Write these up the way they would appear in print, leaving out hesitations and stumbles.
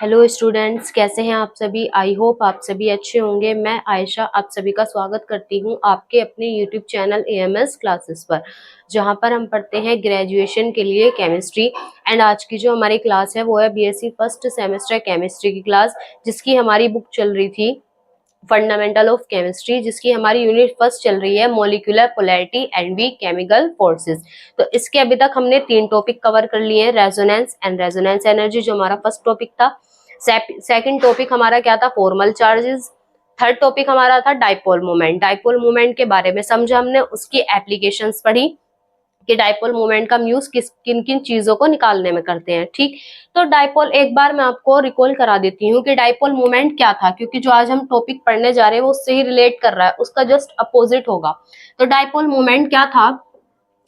Hello students, कैसे हैं आप सभी। आई होप आप सभी अच्छे होंगे। मैं आयशा आप सभी का स्वागत करती हूं आपके अपने यूट्यूब चैनल एएमएस क्लासेस पर, जहां पर हम पढ़ते हैं ग्रेजुएशन के लिए केमिस्ट्री। एंड आज की जो हमारी क्लास है वो है बीएससी फर्स्ट सेमेस्टर केमिस्ट्री की क्लास, जिसकी हमारी बुक चल रही थी फंडामेंटल ऑफ केमिस्ट्री, जिसकी हमारी यूनिट फर्स्ट चल रही है molecular polarity and we chemical forces. तो इसके अभी तक हमने 3 टॉपिक कवर कर लिए हैं, रेजोनेंस एंड रेजोनेंस एनर्जी जो हमारा फर्स्ट टॉपिक था। सेकंड टॉपिक हमारा क्या था, फॉर्मल चार्जेस। थर्ड टॉपिक हमारा था डाइपोल मोमेंट। डाइपोल मोमेंट के बारे में समझा हमने, उसकी एप्लीकेशंस पढ़ी कि डाइपोल मोमेंट का यूज किन किन चीजों को निकालने में करते हैं। ठीक, तो डाइपोल एक बार मैं आपको रिकॉल करा देती हूँ कि डाइपोल मोमेंट क्या था, क्योंकि जो आज हम टॉपिक पढ़ने जा रहे हैं वो उससे ही रिलेट कर रहा है, उसका जस्ट अपोजिट होगा। तो डाइपोल मोमेंट क्या था,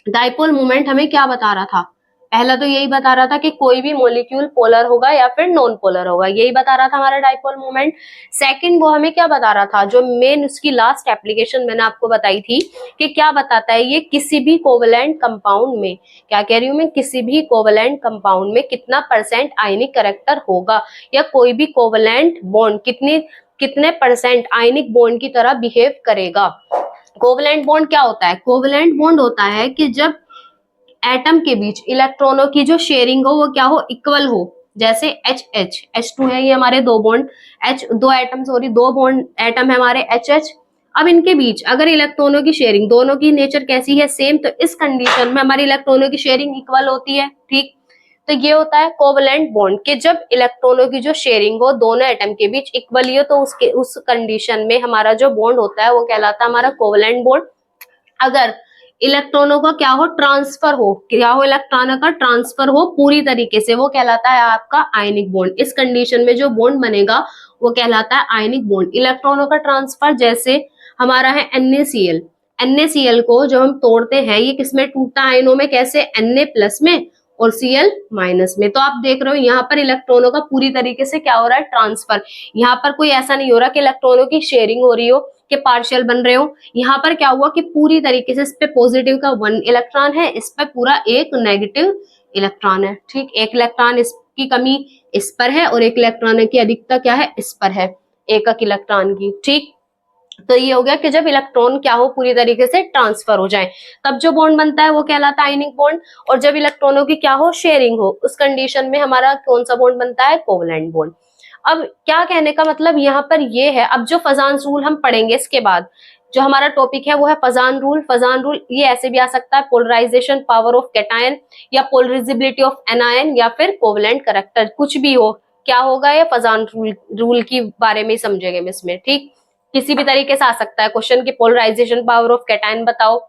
डाइपोल मोमेंट हमें क्या बता रहा था। पहला तो यही बता रहा था कि कोई भी मॉलिक्यूल पोलर होगा या फिर नॉन पोलर होगा, यही बता रहा था हमारा डाइपोल मोमेंट। सेकंड वो हमें क्या बता रहा था, जो मेन उसकी लास्ट एप्लीकेशन मैंने आपको बताई थी कि क्या बताता है ये, किसी भी कोवेलेंट कंपाउंड में, क्या कह रही हूं मैं, किसी भी कोवेलेंट कंपाउंड में कितना परसेंट आयनिक कैरेक्टर होगा, या कोई भी कोवेलेंट बॉन्ड कितने परसेंट आयनिक बॉन्ड की तरह बिहेव करेगा। कोवेलेंट बॉन्ड क्या होता है, कोवेलेंट बॉन्ड होता है कि जब एटम के बीच इलेक्ट्रॉनों की जो शेयरिंग हो वो क्या हो, इक्वल हो। जैसे H2 है, ये हमारे दो बॉन्ड, दो एटम, सॉरी दो बॉन्ड एटम है हमारे HH। अब इनके बीच अगर इलेक्ट्रॉनों की शेयरिंग, दोनों की नेचर कैसी है, सेम, तो इस कंडीशन में हमारी इलेक्ट्रॉनों की शेयरिंग इक्वल होती है। ठीक, तो ये होता है कोवेलेंट बॉन्ड कि जब इलेक्ट्रॉनों की जो शेयरिंग हो दोनों एटम के बीच इक्वली हो, तो उस कंडीशन में हमारा जो बॉन्ड होता है वो कहलाता है हमारा कोवेलेंट बॉन्ड। अगर इलेक्ट्रॉनों का क्या हो, ट्रांसफर हो, क्या हो, इलेक्ट्रॉनों का ट्रांसफर हो पूरी तरीके से, वो कहलाता है आपका आयनिक बॉन्ड। इस कंडीशन में जो बॉन्ड बनेगा वो कहलाता है आयनिक बॉन्ड। इलेक्ट्रॉनों का ट्रांसफर जैसे हमारा है NaCl, NaCl को जब हम तोड़ते हैं ये किसमें टूटता है, आयनों में, कैसे, Na प्लस में और Cl माइनस में। तो आप देख रहे हो यहाँ पर इलेक्ट्रॉनों का पूरी तरीके से क्या हो रहा है, ट्रांसफर। यहाँ पर कोई ऐसा नहीं हो रहा कि इलेक्ट्रॉनों की शेयरिंग हो रही हो, के पार्शियल बन रहे हो। यहाँ पर क्या हुआ कि पूरी तरीके से इस पे पॉजिटिव का 1 इलेक्ट्रॉन है, इस पे पूरा एक नेगेटिव इलेक्ट्रॉन है। ठीक, एक इलेक्ट्रॉन इसकी कमी इस पर है और एक इलेक्ट्रॉन की अधिकता क्या है, इस पर है, एक इलेक्ट्रॉन की। ठीक, तो ये हो गया कि जब इलेक्ट्रॉन क्या हो, पूरी तरीके से ट्रांसफर हो जाए, तब जो बॉन्ड बनता है वो कहलाता है आयनिक बॉन्ड। और जब इलेक्ट्रॉनों की क्या हो, शेयरिंग हो, उस कंडीशन में हमारा कौन सा बॉन्ड बनता है, कोवेलेंट बॉन्ड। अब क्या कहने का मतलब यहाँ पर ये है, अब जो फजान्स रूल हम पढ़ेंगे इसके बाद, जो हमारा टॉपिक है वो है फजान रूल। फजान रूल ये ऐसे भी आ सकता है, पोलराइजेशन पावर ऑफ कैटायन, या पोलराइजेबिलिटी ऑफ एनायन, या फिर कोवेलेंट कैरेक्टर, कुछ भी हो, क्या होगा ये फजान रूल की बारे में समझेंगे हम इसमें। ठीक, किसी भी तरीके से आ सकता है क्वेश्चन की, पोलराइजेशन पावर ऑफ कैटायन बताओ,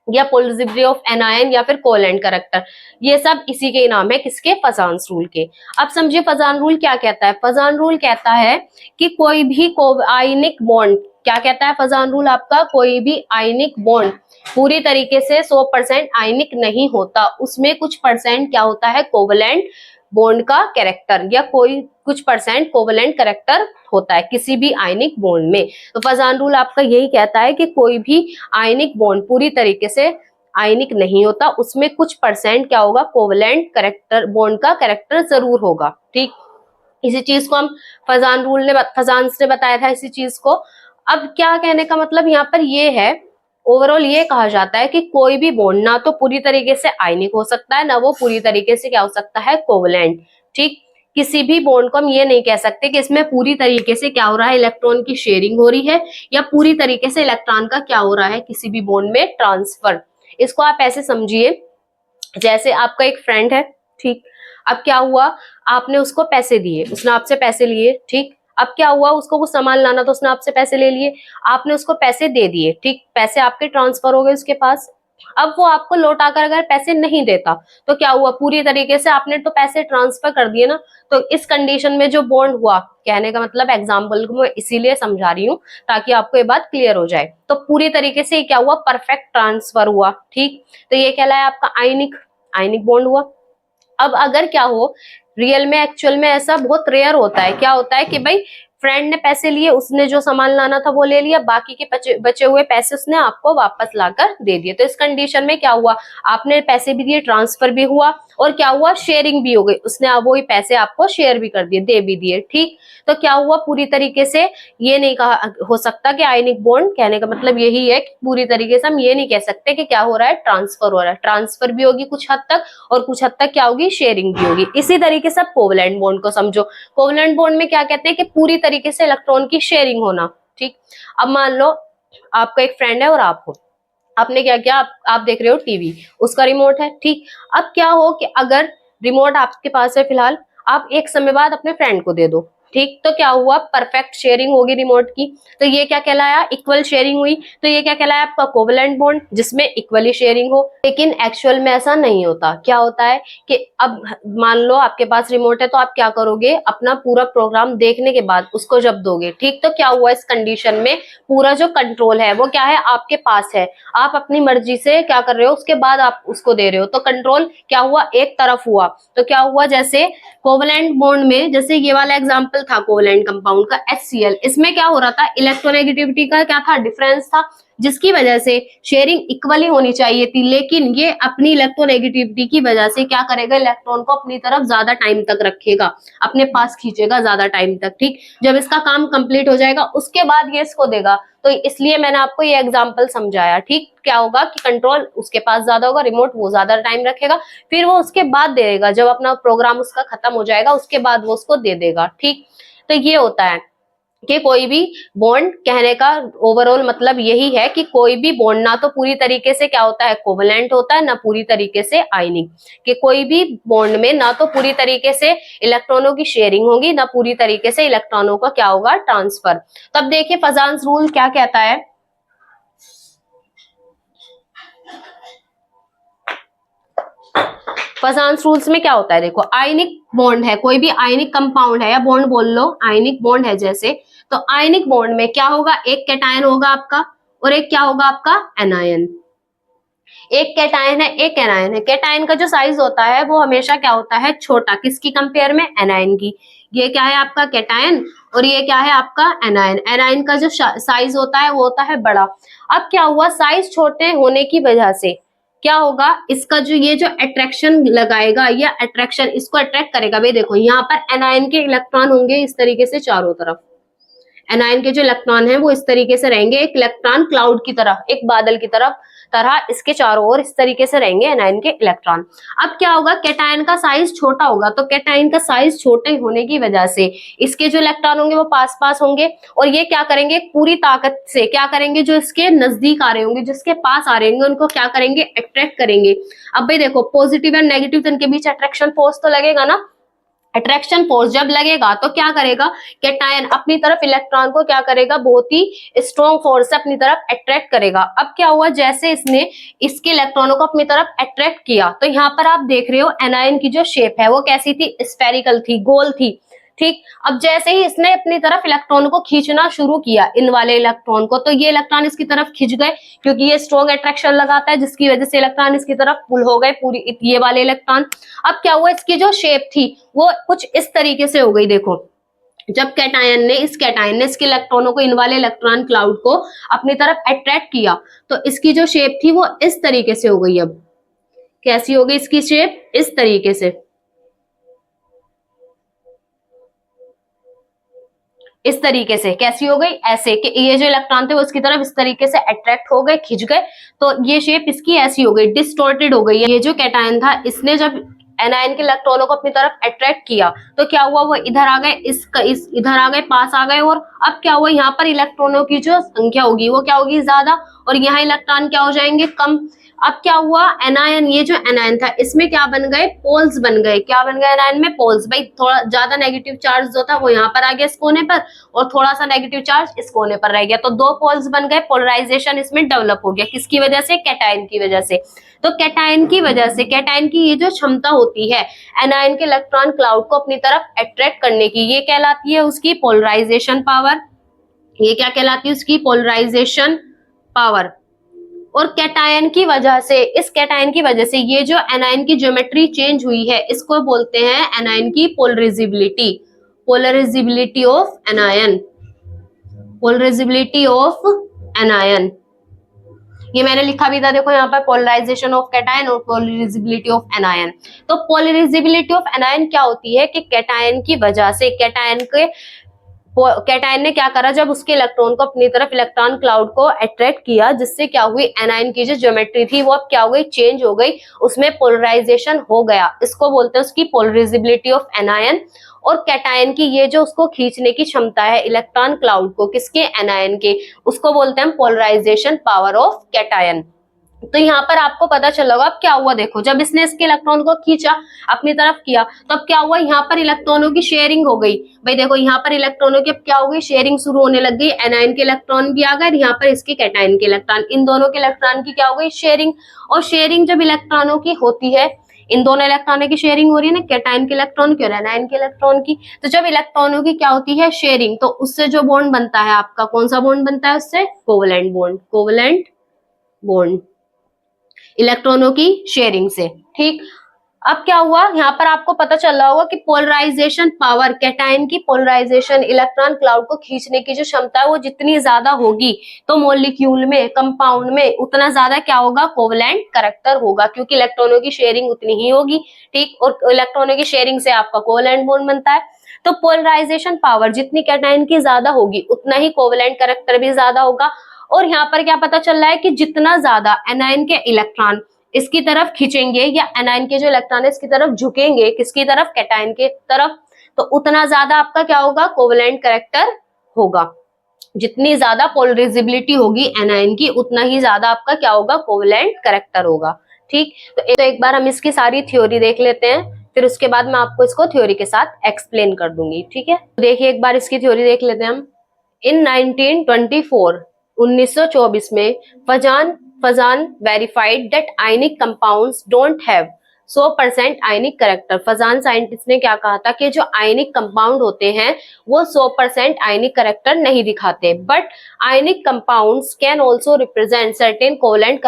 या पोलराइजेबिलिटी ऑफ एनायन, या फिर कोवेलेंट कैरेक्टर, ये सब इसी के नाम है, किसके, फजान्स रूल के। अब समझिए फजान रूल क्या कहता है। फजान रूल कहता है कि कोई भी आयनिक बॉन्ड, क्या कहता है फजान रूल आपका, कोई भी आयनिक बॉन्ड पूरी तरीके से 100% आयनिक नहीं होता, उसमें कुछ परसेंट क्या होता है, कोवेलेंट बॉन्ड का कैरेक्टर, या कोई कुछ परसेंट कोवेलेंट कैरेक्टर होता है किसी भी आयनिक बॉन्ड में। तो फजान रूल आपका यही कहता है कि कोई भी आयनिक बॉन्ड पूरी तरीके से आयनिक नहीं होता, उसमें कुछ परसेंट क्या होगा, कोवेलेंट कैरेक्टर, बॉन्ड का कैरेक्टर जरूर होगा। ठीक, इसी चीज को हम फजान ने बताया था इसी चीज को। अब क्या कहने का मतलब यहाँ पर ये है, ओवरऑल ये कहा जाता है कि कोई भी बॉन्ड ना तो पूरी तरीके से आयनिक हो सकता है, ना वो पूरी तरीके से क्या हो सकता है, कोवेलेंट। ठीक, किसी भी बॉन्ड को हम ये नहीं कह सकते कि इसमें पूरी तरीके से क्या हो रहा है, इलेक्ट्रॉन की शेयरिंग हो रही है, या पूरी तरीके से इलेक्ट्रॉन का क्या हो रहा है, किसी भी बॉन्ड में ट्रांसफर। इसको आप ऐसे समझिए, जैसे आपका एक फ्रेंड है, ठीक, अब क्या हुआ, आपने उसको पैसे दिए, उसने आपसे पैसे लिए। ठीक, अब क्या हुआ, उसको कुछ सामान लाना तो उसने आपसे पैसे ले लिए, आपने उसको पैसे दे दिए। ठीक, पैसे आपके ट्रांसफर हो गए उसके पास। अब वो आपको लौटा कर अगर पैसे नहीं देता तो क्या हुआ, पूरी तरीके से आपने तो पैसे ट्रांसफर कर दिए ना। तो इस कंडीशन में जो बॉन्ड हुआ, कहने का मतलब एग्जाम्पल को मैं इसीलिए समझा रही हूँ ताकि आपको ये बात क्लियर हो जाए। तो पूरी तरीके से क्या हुआ, परफेक्ट ट्रांसफर हुआ। ठीक, तो ये कहलाया आपका आयनिक, आयनिक बॉन्ड हुआ। अब अगर क्या हो, रियल में एक्चुअल में ऐसा बहुत रेयर होता है, क्या होता है कि भाई फ्रेंड ने पैसे लिए, उसने जो सामान लाना था वो ले लिया, बाकी के बचे हुए पैसे उसने आपको वापस लाकर दे दिए। तो इस कंडीशन में क्या हुआ, आपने पैसे भी दिए, ट्रांसफर भी हुआ, और क्या हुआ, शेयरिंग भी हो गई, उसने अब वही पैसे आपको शेयर भी कर दिए, दे भी दिए, ठीक। तो क्या हुआ, पूरी तरीके से ये नहीं कहा हो सकता कि आयनिक बॉन्ड, कहने का मतलब यही है कि पूरी तरीके से हम ये नहीं कह सकते कि क्या हो रहा है, ट्रांसफर हो रहा है। ट्रांसफर भी होगी कुछ हद तक, और कुछ हद तक क्या होगी, शेयरिंग भी होगी। इसी तरीके से कोवलेंट बॉन्ड को समझो। कोवलेंट बॉन्ड में क्या कहते हैं कि पूरी तरीके से इलेक्ट्रॉन की शेयरिंग होना, ठीक। अब मान लो आपका एक फ्रेंड है और आप हो, आपने क्या किया, आप देख रहे हो टीवी, उसका रिमोट है, ठीक। अब क्या हो कि अगर रिमोट आपके पास है फिलहाल, आप एक समय बाद अपने फ्रेंड को दे दो, ठीक। तो क्या हुआ, परफेक्ट शेयरिंग होगी रिमोट की। तो ये क्या कहलाया, इक्वल शेयरिंग हुई। तो ये क्या कहलाया, आपका कोवलेंट बॉन्ड, जिसमें इक्वली शेयरिंग हो। लेकिन एक्चुअल में ऐसा नहीं होता। क्या होता है कि अब मान लो आपके पास रिमोट है, तो आप क्या करोगे, अपना पूरा प्रोग्राम देखने के बाद उसको जब दोगे, ठीक। तो क्या हुआ, इस कंडीशन में पूरा जो कंट्रोल है वो क्या है, आपके पास है। आप अपनी मर्जी से क्या कर रहे हो, उसके बाद आप उसको दे रहे हो, तो कंट्रोल क्या हुआ, एक तरफ हुआ। तो क्या हुआ, जैसे कोवलेंट बॉन्ड में, जैसे ये वाला एग्जांपल था कोवलेंट कंपाउंड का HCl, इसमें क्या हो रहा था, इलेक्ट्रोनेगेटिविटी का क्या था, डिफरेंस था, जिसकी वजह से शेयरिंग इक्वली होनी चाहिए थी। लेकिन ये अपनी इलेक्ट्रोनेगेटिविटी की वजह से क्या करेगा, इलेक्ट्रॉन को अपनी तरफ ज्यादा टाइम तक रखेगा, अपने पास खींचेगा ज्यादा टाइम तक, ठीक। जब इसका काम कंप्लीट हो जाएगा उसके बाद ये इसको देगा। तो इसलिए मैंने आपको ये एग्जांपल समझाया, ठीक। क्या होगा कि कंट्रोल उसके पास ज्यादा होगा, रिमोट वो ज्यादा टाइम रखेगा, फिर वो उसके बाद दे देगा, जब अपना प्रोग्राम उसका खत्म हो जाएगा उसके बाद वो उसको दे देगा, ठीक। तो ये होता है कि कोई भी बॉन्ड, कहने का ओवरऑल मतलब यही है कि कोई भी बॉन्ड ना तो पूरी तरीके से क्या होता है, कोवलेंट होता है, ना पूरी तरीके से आयनिक। कि कोई भी बॉन्ड में ना तो पूरी तरीके से इलेक्ट्रॉनों की शेयरिंग होगी, ना पूरी तरीके से इलेक्ट्रॉनों का क्या होगा, ट्रांसफर। तब देखिए फजान्स रूल क्या कहता है। फजान्स रूल्स में क्या होता है, देखो, आयनिक बॉन्ड है, कोई भी आयनिक कंपाउंड है, या बॉन्ड बोल लो, आयनिक बॉन्ड है जैसे, तो आयनिक बॉन्ड में क्या होगा, एक कैटायन होगा आपका, और एक क्या होगा आपका, एनायन। एक कैटायन है, एक एनायन है। कैटायन का जो साइज होता है वो हमेशा क्या होता है, छोटा, किसकी कंपेयर में, एनायन की। ये क्या है आपका कैटायन, और ये क्या है आपका एनायन। एनायन का जो साइज होता है वो होता है बड़ा। अब क्या हुआ, साइज छोटे होने की वजह से क्या होगा, इसका जो ये जो अट्रैक्शन लगाएगा, या अट्रैक्शन इसको अट्रैक्ट करेगा। भाई देखो, यहाँ पर एनायन के इलेक्ट्रॉन होंगे इस तरीके से चारों तरफ, एनायन के जो इलेक्ट्रॉन है वो इस तरीके से रहेंगे, एक इलेक्ट्रॉन क्लाउड की तरह, एक बादल की तरह इसके चारों ओर इस तरीके से रहेंगे एनायन के इलेक्ट्रॉन। अब क्या होगा, कैटायन का साइज छोटा होगा, तो कैटायन का साइज छोटे होने की वजह से इसके जो इलेक्ट्रॉन होंगे वो पास पास होंगे, और ये क्या करेंगे, पूरी ताकत से क्या करेंगे, जो इसके नजदीक आ रहे होंगे, जिसके पास आ रहे होंगे, उनको क्या करेंगे, अट्रैक्ट करेंगे। अब भाई देखो, पॉजिटिव एंड नेगेटिव, तो इनके बीच अट्रैक्शन फोर्स तो लगेगा ना। अट्रैक्शन फोर्स जब लगेगा तो क्या करेगा, कैटायन अपनी तरफ इलेक्ट्रॉन को क्या करेगा, बहुत ही स्ट्रॉन्ग फोर्स से अपनी तरफ अट्रैक्ट करेगा। अब क्या हुआ, जैसे इसने इसके इलेक्ट्रॉनों को अपनी तरफ अट्रैक्ट किया, तो यहाँ पर आप देख रहे हो एनायन की जो शेप है वो कैसी थी, स्फेरिकल थी, गोल थी, ठीक। अब जैसे ही इसने अपनी तरफ इलेक्ट्रॉन को खींचना शुरू किया, इन वाले इलेक्ट्रॉन को, तो ये इलेक्ट्रॉन इसकी तरफ खिंच गए, क्योंकि ये स्ट्रॉन्ग अट्रैक्शन लगाता है, जिसकी वजह से इलेक्ट्रॉन इसकी तरफ पुल हो गए, पूरी ये वाले इलेक्ट्रॉन। अब क्या हुआ, इसकी जो शेप थी वो कुछ इस तरीके से हो गई, देखो, जब कैटायन ने इसके इलेक्ट्रॉनों को, इन वाले इलेक्ट्रॉन क्लाउड को अपनी तरफ अट्रैक्ट किया, तो इसकी जो शेप थी वो इस तरीके से हो गई। अब कैसी हो गई इसकी शेप, इस तरीके से, इस तरीके से कैसी हो गई, ऐसे कि ये जो इलेक्ट्रॉन थे वो इसकी तरफ इस तरीके से अट्रैक्ट हो गए, खिंच गए, तो ये शेप इसकी ऐसी हो गई, डिस्टॉर्टेड हो गई। ये जो कैटायन था, इसने जब एनायन के इलेक्ट्रॉनों को अपनी तरफ अट्रैक्ट किया, तो क्या हुआ, वो इधर आ गए, इस इधर आ गए, पास आ गए, और अब क्या हुआ, यहाँ पर इलेक्ट्रॉनों की जो संख्या होगी वो क्या होगी, ज्यादा, और यहाँ इलेक्ट्रॉन क्या हो जाएंगे, कम। अब क्या हुआ, एनायन, ये जो एनायन था इसमें क्या बन गए, पोल्स बन गए। क्या बन गए एनायन में, पोल्स। भाई थोड़ा ज्यादा नेगेटिव चार्ज जो था वो यहाँ पर आ गया इस कोने पर, और थोड़ा सा नेगेटिव चार्ज इस कोने पर रह गया, तो दो पोल्स बन गए, पोलराइजेशन इसमें डेवलप हो गया, किसकी वजह से, कैटायन की वजह से। तो कैटायन की वजह से, कैटायन की ये जो क्षमता होती है एनायन के इलेक्ट्रॉन क्लाउड को अपनी तरफ अट्रैक्ट करने की, ये कहलाती है उसकी पोलराइजेशन पावर। ये क्या कहलाती है, उसकी पोलराइजेशन पावर। और कैटायन की वजह से, इस कैटायन की वजह से ये जो एनायन की ज्योमेट्री चेंज हुई है, इसको बोलते हैं एनायन की पोलरिजिबिलिटी, पोलरिजिबिलिटी ऑफ एनायन, पोलरिजिबिलिटी ऑफ एनायन। ये मैंने लिखा भी था, देखो यहाँ पर पोलराइजेशन ऑफ कैटायन और पोलराइजेबिलिटी ऑफ एनायन। तो पोलराइजेबिलिटी ऑफ एनायन क्या होती है कि कैटायन की वजह से कैटायन ने क्या करा, जब उसके इलेक्ट्रॉन को अपनी तरफ इलेक्ट्रॉन क्लाउड को अट्रैक्ट किया, जिससे क्या हुई, एनायन की जो ज्योमेट्री थी वो अब क्या हो गई, चेंज हो गई, उसमें पोलराइजेशन हो गया। इसको बोलते हैं उसकी पोलराइजेबिलिटी ऑफ एनायन। और कैटायन की ये जो उसको खींचने की क्षमता है इलेक्ट्रॉन क्लाउड को, किसके, एनायन के, उसको बोलते हैं पोलराइजेशन पावर ऑफ कैटायन। तो यहाँ पर आपको पता चला होगा अब क्या हुआ, देखो जब इसने इसके इलेक्ट्रॉन को खींचा अपनी तरफ किया, तो अब क्या हुआ, यहाँ पर इलेक्ट्रॉनों की शेयरिंग हो गई। भाई देखो यहाँ पर इलेक्ट्रॉनों की अब क्या हो गई, शेयरिंग शुरू होने लग गई। एनायन के इलेक्ट्रॉन भी आ गए, यहाँ पर इसके कैटायन के इलेक्ट्रॉन, इन दोनों के इलेक्ट्रॉन की क्या हो गई, शेयरिंग। और शेयरिंग जब इलेक्ट्रॉनों की होती है, इन दोनों इलेक्ट्रॉनों की शेयरिंग हो रही है ना, कैटायन के इलेक्ट्रॉन की और एनायन के इलेक्ट्रॉन की। तो जब इलेक्ट्रॉनों की क्या होती है, शेयरिंग, तो उससे जो बॉन्ड बनता है आपका, कौन सा बॉन्ड बनता है उससे, कोवलेंट बॉन्ड, कोवलेंट बॉन्ड, इलेक्ट्रॉनों की शेयरिंग से। ठीक, अब क्या हुआ, यहाँ पर आपको पता चल रहा होगा कि पोलराइजेशन पावर, कैटायन की पोलराइजेशन, इलेक्ट्रॉन क्लाउड को खींचने की जो क्षमता है वो जितनी ज्यादा होगी, तो मॉलिक्यूल में, कंपाउंड में उतना ज्यादा क्या होगा, कोवलेंट कैरेक्टर होगा, क्योंकि इलेक्ट्रॉनों की शेयरिंग उतनी ही होगी। ठीक, और इलेक्ट्रॉनों की शेयरिंग से आपका कोवलेंट बॉन्ड बनता है। तो पोलराइजेशन पावर जितनी कैटायन की ज्यादा होगी, उतना ही कोवलेंट कैरेक्टर भी ज्यादा होगा। और यहाँ पर क्या पता चल रहा है कि जितना ज्यादा एनायन के इलेक्ट्रॉन इसकी तरफ खींचेंगे, या एनायन के जो इलेक्ट्रॉन है इसकी तरफ झुकेंगे, किसकी तरफ, कैटायन के तरफ, तो उतना ज्यादा आपका क्या होगा, कोवलेंट कैरेक्टर होगा। जितनी ज्यादा पोलराइजेबिलिटी होगी एनायन की, उतना ही ज्यादा आपका क्या होगा, कोवलेंट कैरेक्टर होगा। ठीक, तो एक बार हम इसकी सारी थ्योरी देख लेते हैं, फिर उसके बाद मैं आपको इसको थ्योरी के साथ एक्सप्लेन कर दूंगी। ठीक है, तो देखिए एक बार इसकी थ्योरी देख लेते हैं हम। इन 1924, 1924 में Fajans verified that ionic compounds don't have 100% ionic character. Fajans scientist ने क्या कहा था कि जो आयनिक कंपाउंड होते हैं वो 100% आयनिक कैरेक्टर नहीं दिखाते, but ionic compounds can also represent certain covalent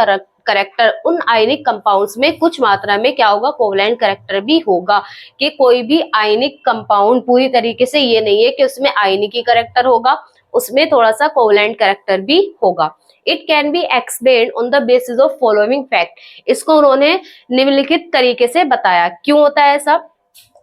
character. उन आयनिक कंपाउंड्स में कुछ मात्रा में क्या होगा, कोवलेंट करेक्टर भी होगा। कि कोई भी आयनिक कंपाउंड पूरी तरीके से ये नहीं है कि उसमें आयनिक ही करेक्टर होगा, उसमें थोड़ा सा कोवलेंट करेक्टर भी होगा। It can be explained on the basis of following fact. इसको उन्होंने निम्नलिखित तरीके से बताया। क्यों होता है ऐसा,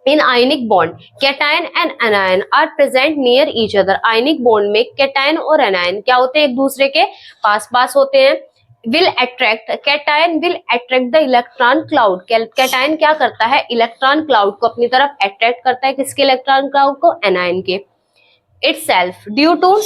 in ionic bond cation and anion are present near each other. Ionic bond में कैटायन और एनायन क्या होते हैं, एक दूसरे के पास पास होते हैं। Will attract, cation will attract the electron cloud. Cation क्या करता है, इलेक्ट्रॉन क्लाउड को अपनी तरफ अट्रैक्ट करता है, किसके इलेक्ट्रॉन क्लाउड को, एनायन के। itself due to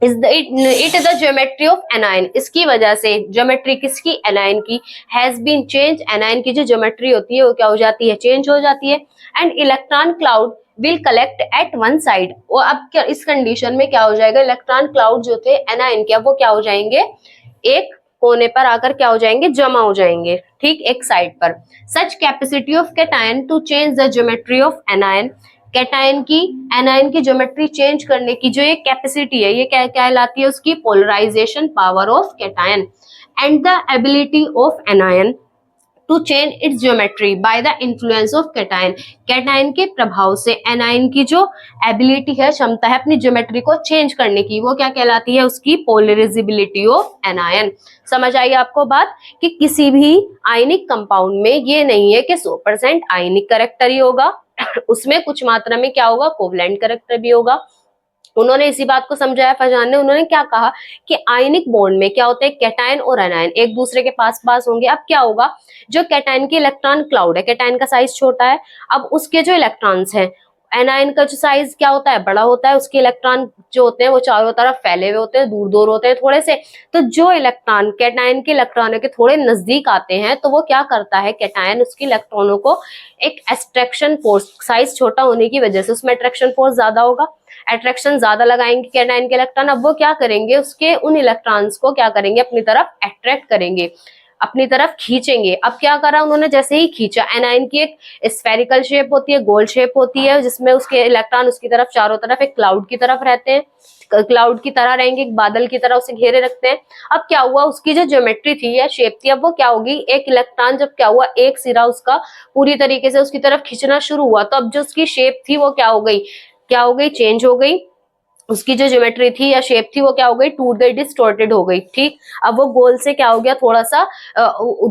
it is the geometry of anion। इसकी वजह से ज्योमेट्री किसकी, एनायन की, has been changed। एनायन की जो ज्योमेट्री होती है वो क्या हो जाती है, चेंज हो जाती है। And electron cloud will collect at one side. और अब क्या इस कंडीशन में क्या हो जाएगा, इलेक्ट्रॉन क्लाउड जो थे एनायन के, वो क्या हो जाएंगे, एक कोने पर आकर क्या हो जाएंगे, जमा हो जाएंगे। ठीक, एक साइड पर। Such capacity of cation to change the geometry of anion. Cation की एनायन की ज्योमेट्री चेंज करने की जो ये कैपेसिटी है, ये क्या कहलाती है, उसकी polarization power of cation. And the ability of anion to change its geometry by the influence of cation. Cation के प्रभाव से एनायन की जो एबिलिटी है, क्षमता है अपनी ज्योमेट्री को चेंज करने की, वो क्या कहलाती है, उसकी पोलराइजेबिलिटी ऑफ एनायन। समझ आई आपको बात, कि किसी भी आयनिक कंपाउंड में ये नहीं है कि 100% आयनिक कैरेक्टर ही होगा, उसमें कुछ मात्रा में क्या होगा, कोवलेंट कैरेक्टर भी होगा। उन्होंने इसी बात को समझाया फजान ने। उन्होंने क्या कहा कि आयनिक बॉन्ड में क्या होता है, कैटायन और एनायन एक दूसरे के पास पास होंगे। अब क्या होगा, जो कैटायन की इलेक्ट्रॉन क्लाउड है, कैटायन का साइज छोटा है, अब उसके जो इलेक्ट्रॉन्स हैं, एनायन का जो साइज क्या होता है, बड़ा होता है, उसके इलेक्ट्रॉन जो होते हैं वो चारों तरफ फैले हुए होते हैं, दूर दूर होते हैं थोड़े से। तो जो इलेक्ट्रॉन कैटायन के इलेक्ट्रॉनों के थोड़े नजदीक आते हैं, तो वो क्या करता है, कैटायन उसके इलेक्ट्रॉनों को एक अट्रैक्शन फोर्स, साइज छोटा होने की वजह से उसमें अट्रैक्शन फोर्स ज्यादा होगा, अट्रैक्शन ज्यादा लगाएंगे कैटायन के इलेक्ट्रॉन। अब वो क्या करेंगे, उसके उन इलेक्ट्रॉन्स को क्या करेंगे, अपनी तरफ अट्रैक्ट करेंगे, अपनी तरफ खींचेंगे। अब क्या करा उन्होंने, जैसे ही खींचा, एनायन की एक स्फेरिकल शेप होती है, गोल शेप होती है, जिसमें उसके इलेक्ट्रॉन उसकी तरफ चारों तरफ एक क्लाउड की तरफ रहते हैं, क्लाउड की तरह रहेंगे, एक बादल की तरह उसे घेरे रखते हैं। अब क्या हुआ, उसकी जो ज्योमेट्री थी या शेप थी, अब वो क्या होगी, एक इलेक्ट्रॉन जब क्या हुआ, एक सिरा उसका पूरी तरीके से उसकी तरफ खींचना शुरू हुआ, तो अब जो उसकी शेप थी वो क्या हो गई, चेंज हो गई। उसकी जो ज्योमेट्री थी या शेप थी वो क्या हो गई, टूट गई, डिस्टॉर्टेड हो गई। ठीक, अब वो गोल से क्या हो गया, थोड़ा सा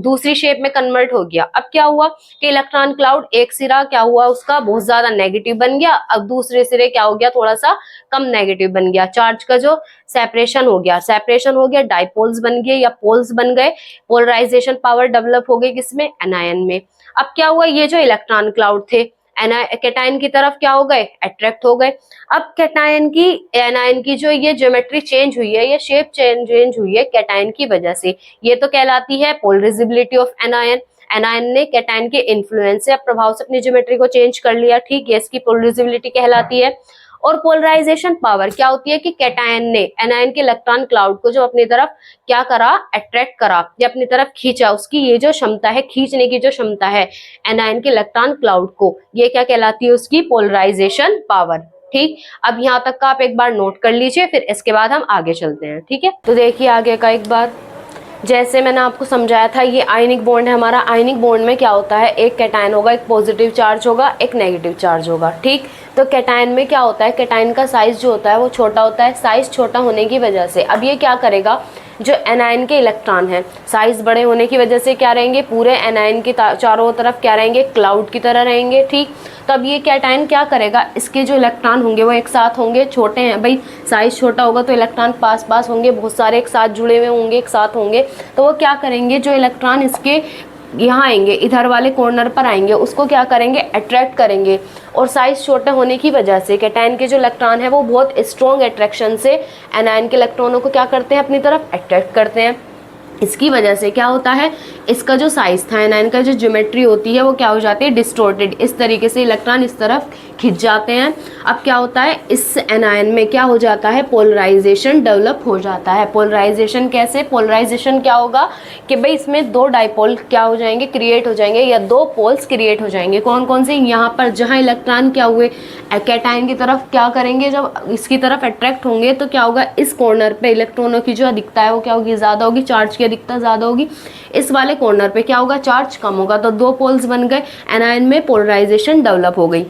दूसरी शेप में कन्वर्ट हो गया। अब क्या हुआ कि इलेक्ट्रॉन क्लाउड एक सिरा क्या हुआ उसका बहुत ज्यादा नेगेटिव बन गया, अब दूसरे सिरे क्या हो गया, थोड़ा सा कम नेगेटिव बन गया। चार्ज का जो सेपरेशन हो गया, सेपरेशन हो गया, डाइपोल्स बन गए या पोल्स बन गए, पोलराइजेशन पावर डेवलप हो गई किसमें, एनायन में। अब क्या हुआ, ये जो इलेक्ट्रॉन क्लाउड थे कैटायन की तरफ क्या हो गए, अट्रैक्ट हो गए। अब कैटायन की एनायन की जो ये ज्योमेट्री चेंज हुई है, ये शेप चेंज हुई है कैटायन की वजह से, ये तो कहलाती है पोलराइजेबिलिटी ऑफ एनायन। एनायन ने कैटायन के इन्फ्लुएंस से प्रभाव से अपनी ज्योमेट्री को चेंज कर लिया। ठीक, ये इसकी पोलराइजेबिलिटी कहलाती है। और पोलराइजेशन पावर क्या होती है कि कैटायन ने एनायन के इलेक्ट्रॉन क्लाउड को जो अपनी तरफ क्या करा, अट्रैक्ट करा या अपनी तरफ खींचा, उसकी ये जो क्षमता है, खींचने की जो क्षमता है एनायन के इलेक्ट्रॉन क्लाउड को, ये क्या कहलाती है, उसकी पोलराइजेशन पावर। ठीक, अब यहाँ तक का आप एक बार नोट कर लीजिए, फिर इसके बाद हम आगे चलते हैं। ठीक है, तो देखिए आगे का एक बार, जैसे मैंने आपको समझाया था, ये आयनिक बॉन्ड है हमारा। आयनिक बॉन्ड में क्या होता है, एक कैटायन होगा, एक पॉजिटिव चार्ज होगा, एक नेगेटिव चार्ज होगा। ठीक, तो कैटायन में क्या होता है, कैटायन का साइज जो होता है वो छोटा होता है। साइज छोटा होने की वजह से अब ये क्या करेगा, जो एनायन के इलेक्ट्रॉन है, साइज बड़े होने की वजह से क्या रहेंगे, पूरे एनायन की चारों तरफ क्या रहेंगे, क्लाउड की तरह रहेंगे। ठीक, तब ये कैटायन क्या करेगा, इसके जो इलेक्ट्रॉन होंगे वो एक साथ होंगे, छोटे हैं भाई, साइज छोटा होगा तो इलेक्ट्रॉन पास पास होंगे, बहुत सारे एक साथ जुड़े हुए होंगे, एक साथ होंगे, तो वो क्या करेंगे, जो इलेक्ट्रॉन इसके यहाँ आएंगे, इधर वाले कॉर्नर पर आएंगे, उसको क्या करेंगे, अट्रैक्ट करेंगे। और साइज छोटे होने की वजह से कैटायन के जो इलेक्ट्रॉन है वो बहुत स्ट्रॉन्ग अट्रैक्शन से एनायन के इलेक्ट्रॉनों को क्या करते हैं, अपनी तरफ अट्रैक्ट करते हैं। इसकी वजह से क्या होता है, इसका जो साइज था, एनायन का जो ज्योमेट्री होती है वो क्या हो जाती है, डिस्टॉर्टेड। इस तरीके से इलेक्ट्रॉन इस तरफ खिंच जाते हैं। अब क्या होता है, इस एनायन में क्या हो जाता है, पोलराइजेशन डेवलप हो जाता है। पोलराइजेशन कैसे, पोलराइजेशन क्या होगा कि भाई इसमें दो डाइपोल क्या हो जाएंगे, क्रिएट हो जाएंगे, या दो पोल्स क्रिएट हो जाएंगे। कौन कौन से, यहाँ पर जहाँ इलेक्ट्रॉन क्या हुए कैटायन की तरफ क्या करेंगे, जब इसकी तरफ अट्रैक्ट होंगे तो क्या होगा, इस कॉर्नर पे इलेक्ट्रॉनों की जो अधिकता है वो क्या होगी, ज़्यादा होगी, चार्ज की अधिकता ज़्यादा होगी। इस वाले कॉर्नर पे क्या होगा, चार्ज कम होगा, तो दो पोल्स बन गए, एनायन में पोलराइजेशन डेवलप हो गई।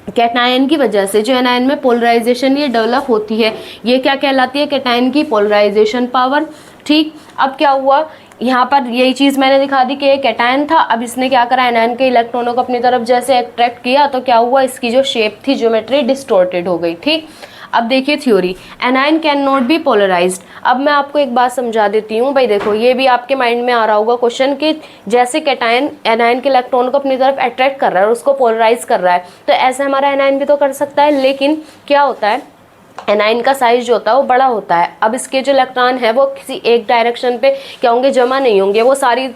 कैटायन की वजह से जो एनायन में पोलराइजेशन ये डेवलप होती है, ये क्या कहलाती है, कैटायन की पोलराइजेशन पावर। ठीक, अब क्या हुआ, यहाँ पर यही चीज़ मैंने दिखा दी कि एक कैटायन था, अब इसने क्या करा, एनायन के इलेक्ट्रॉनों को अपनी तरफ जैसे अट्रैक्ट किया तो क्या हुआ, इसकी जो शेप थी, ज्योमेट्री डिस्टॉर्टेड हो गई। ठीक, अब देखिए theory, anion can not be polarized. अब मैं आपको एक बात समझा देती हूँ भाई, देखो ये भी आपके माइंड में आ रहा होगा क्वेश्चन कि जैसे कैटायन एनायन के इलेक्ट्रॉन को अपनी तरफ अट्रैक्ट कर रहा है और उसको पोलराइज कर रहा है, तो ऐसे हमारा एनायन भी तो कर सकता है। लेकिन क्या होता है, एनायन का साइज जो होता है वो बड़ा होता है। अब इसके जो इलेक्ट्रॉन है वो किसी एक डायरेक्शन पे क्या होंगे, जमा नहीं होंगे, वो सारी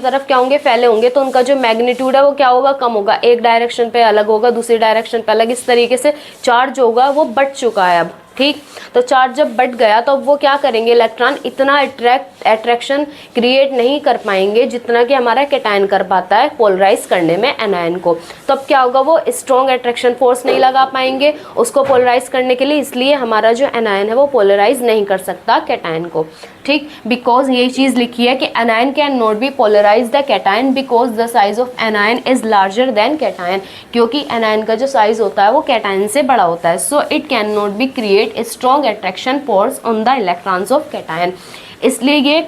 तरफ क्या होंगे, फैले होंगे, तो उनका जो मैग्नीट्यूड है वो क्या होगा, कम होगा। एक डायरेक्शन पे अलग होगा, दूसरी डायरेक्शन पे अलग, इस तरीके से चार्ज होगा वो बढ़ चुका है अब। ठीक, तो चार्ज जब बढ़ गया तो अब वो क्या करेंगे, इलेक्ट्रॉन इतना अट्रैक्शन क्रिएट नहीं कर पाएंगे जितना कि हमारा कैटायन कर पाता है पोलराइज करने में एनायन को। तो अब क्या होगा, वो स्ट्रॉन्ग अट्रैक्शन फोर्स नहीं लगा पाएंगे उसको पोलराइज करने के लिए, इसलिए हमारा जो एनायन है वो पोलराइज नहीं कर सकता कैटायन को। ठीक, बिकॉज ये चीज़ लिखी है कि anion can not be polarize the cation because the size of anion is larger than cation, क्योंकि एनायन का जो साइज होता है वो कैटायन से बड़ा होता है। So it can not be create a strong attraction force on the electrons of cation, इसलिए ये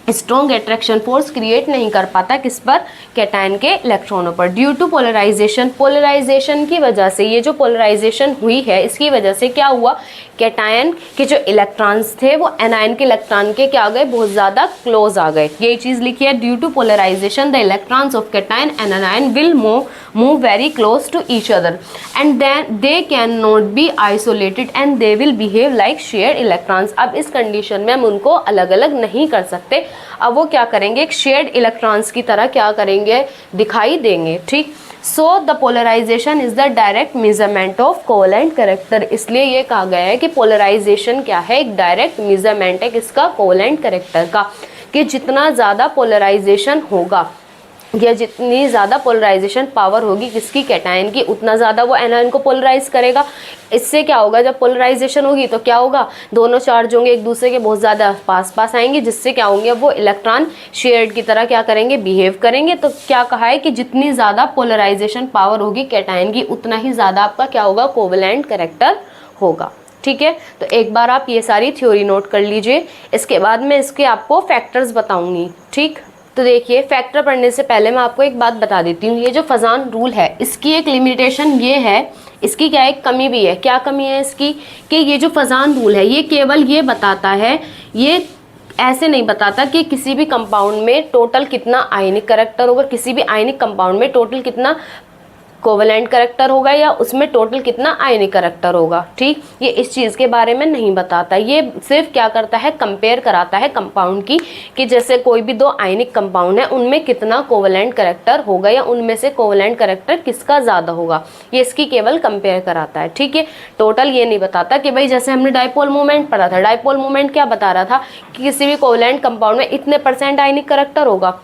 स्ट्रॉन्ग अट्रैक्शन फोर्स क्रिएट नहीं कर पाता किस पर, कैटायन के इलेक्ट्रॉनों पर। ड्यू टू पोलराइजेशन, पोलराइजेशन की वजह से, ये जो पोलराइजेशन हुई है इसकी वजह से क्या हुआ, कैटायन के जो इलेक्ट्रॉन्स थे वो एनायन के इलेक्ट्रॉन के क्या आ गए, बहुत ज़्यादा क्लोज आ गए। यही चीज़ लिखी है, due to polarization the electrons of cation and anion will move very close to each other and then they can not be isolated and they will behave like shared electrons. अब इस condition में हम उनको अलग अलग नहीं कर सकते, अब वो क्या करेंगे, एक शेयर्ड इलेक्ट्रॉन्स की तरह क्या करेंगे, दिखाई देंगे। ठीक, so the polarization is the direct measurement of covalent character, इसलिए ये कहा गया है कि पोलराइजेशन क्या है, एक डायरेक्ट मेजरमेंट है किसका, कोवेलेंट कैरेक्टर का, कि जितना ज़्यादा पोलराइजेशन होगा या जितनी ज़्यादा पोलराइजेशन पावर होगी किसकी, कैटायन की, उतना ज़्यादा वो एनायन को पोलराइज करेगा। इससे क्या होगा, जब पोलराइजेशन होगी तो क्या होगा, दोनों चार्ज होंगे एक दूसरे के बहुत ज़्यादा पास पास आएंगे, जिससे क्या होंगे, वो इलेक्ट्रॉन शेयर्ड की तरह क्या करेंगे, बिहेव करेंगे। तो क्या कहा है कि जितनी ज़्यादा पोलराइजेशन पावर होगी कैटायन की, उतना ही ज़्यादा आपका क्या होगा, कोवेलेंट कैरेक्टर होगा। ठीक है, तो एक बार आप ये सारी थ्योरी नोट कर लीजिए, इसके बाद मैं इसके आपको फैक्टर्स बताऊंगी। ठीक, तो देखिए फैक्टर पढ़ने से पहले मैं आपको एक बात बता देती हूँ, ये जो फजान रूल है इसकी एक लिमिटेशन ये है, इसकी क्या एक कमी भी है। क्या कमी है इसकी, कि ये जो फजान रूल है ये केवल ये बताता है, ये ऐसे नहीं बताता कि किसी भी कंपाउंड में टोटल कितना आयनिक कैरेक्टर होगा, किसी भी आयनिक कंपाउंड में टोटल कितना कोवेलेंट कैरेक्टर होगा, या उसमें टोटल कितना आयनिक कैरेक्टर होगा। ठीक, ये इस चीज़ के बारे में नहीं बताता, ये सिर्फ क्या करता है, कंपेयर कराता है कंपाउंड की, कि जैसे कोई भी दो आयनिक कंपाउंड है उनमें कितना कोवेलेंट कैरेक्टर होगा, या उनमें से कोवेलेंट कैरेक्टर किसका ज़्यादा होगा, ये इसकी केवल कंपेयर कराता है। ठीक है, टोटल ये नहीं बताता कि भाई जैसे हमने डाइपोल मूवमेंट पढ़ा था, डाइपोल मूवमेंट क्या बता रहा था कि किसी भी कोवेलेंट कंपाउंड में इतने % आयनिक कैरेक्टर होगा,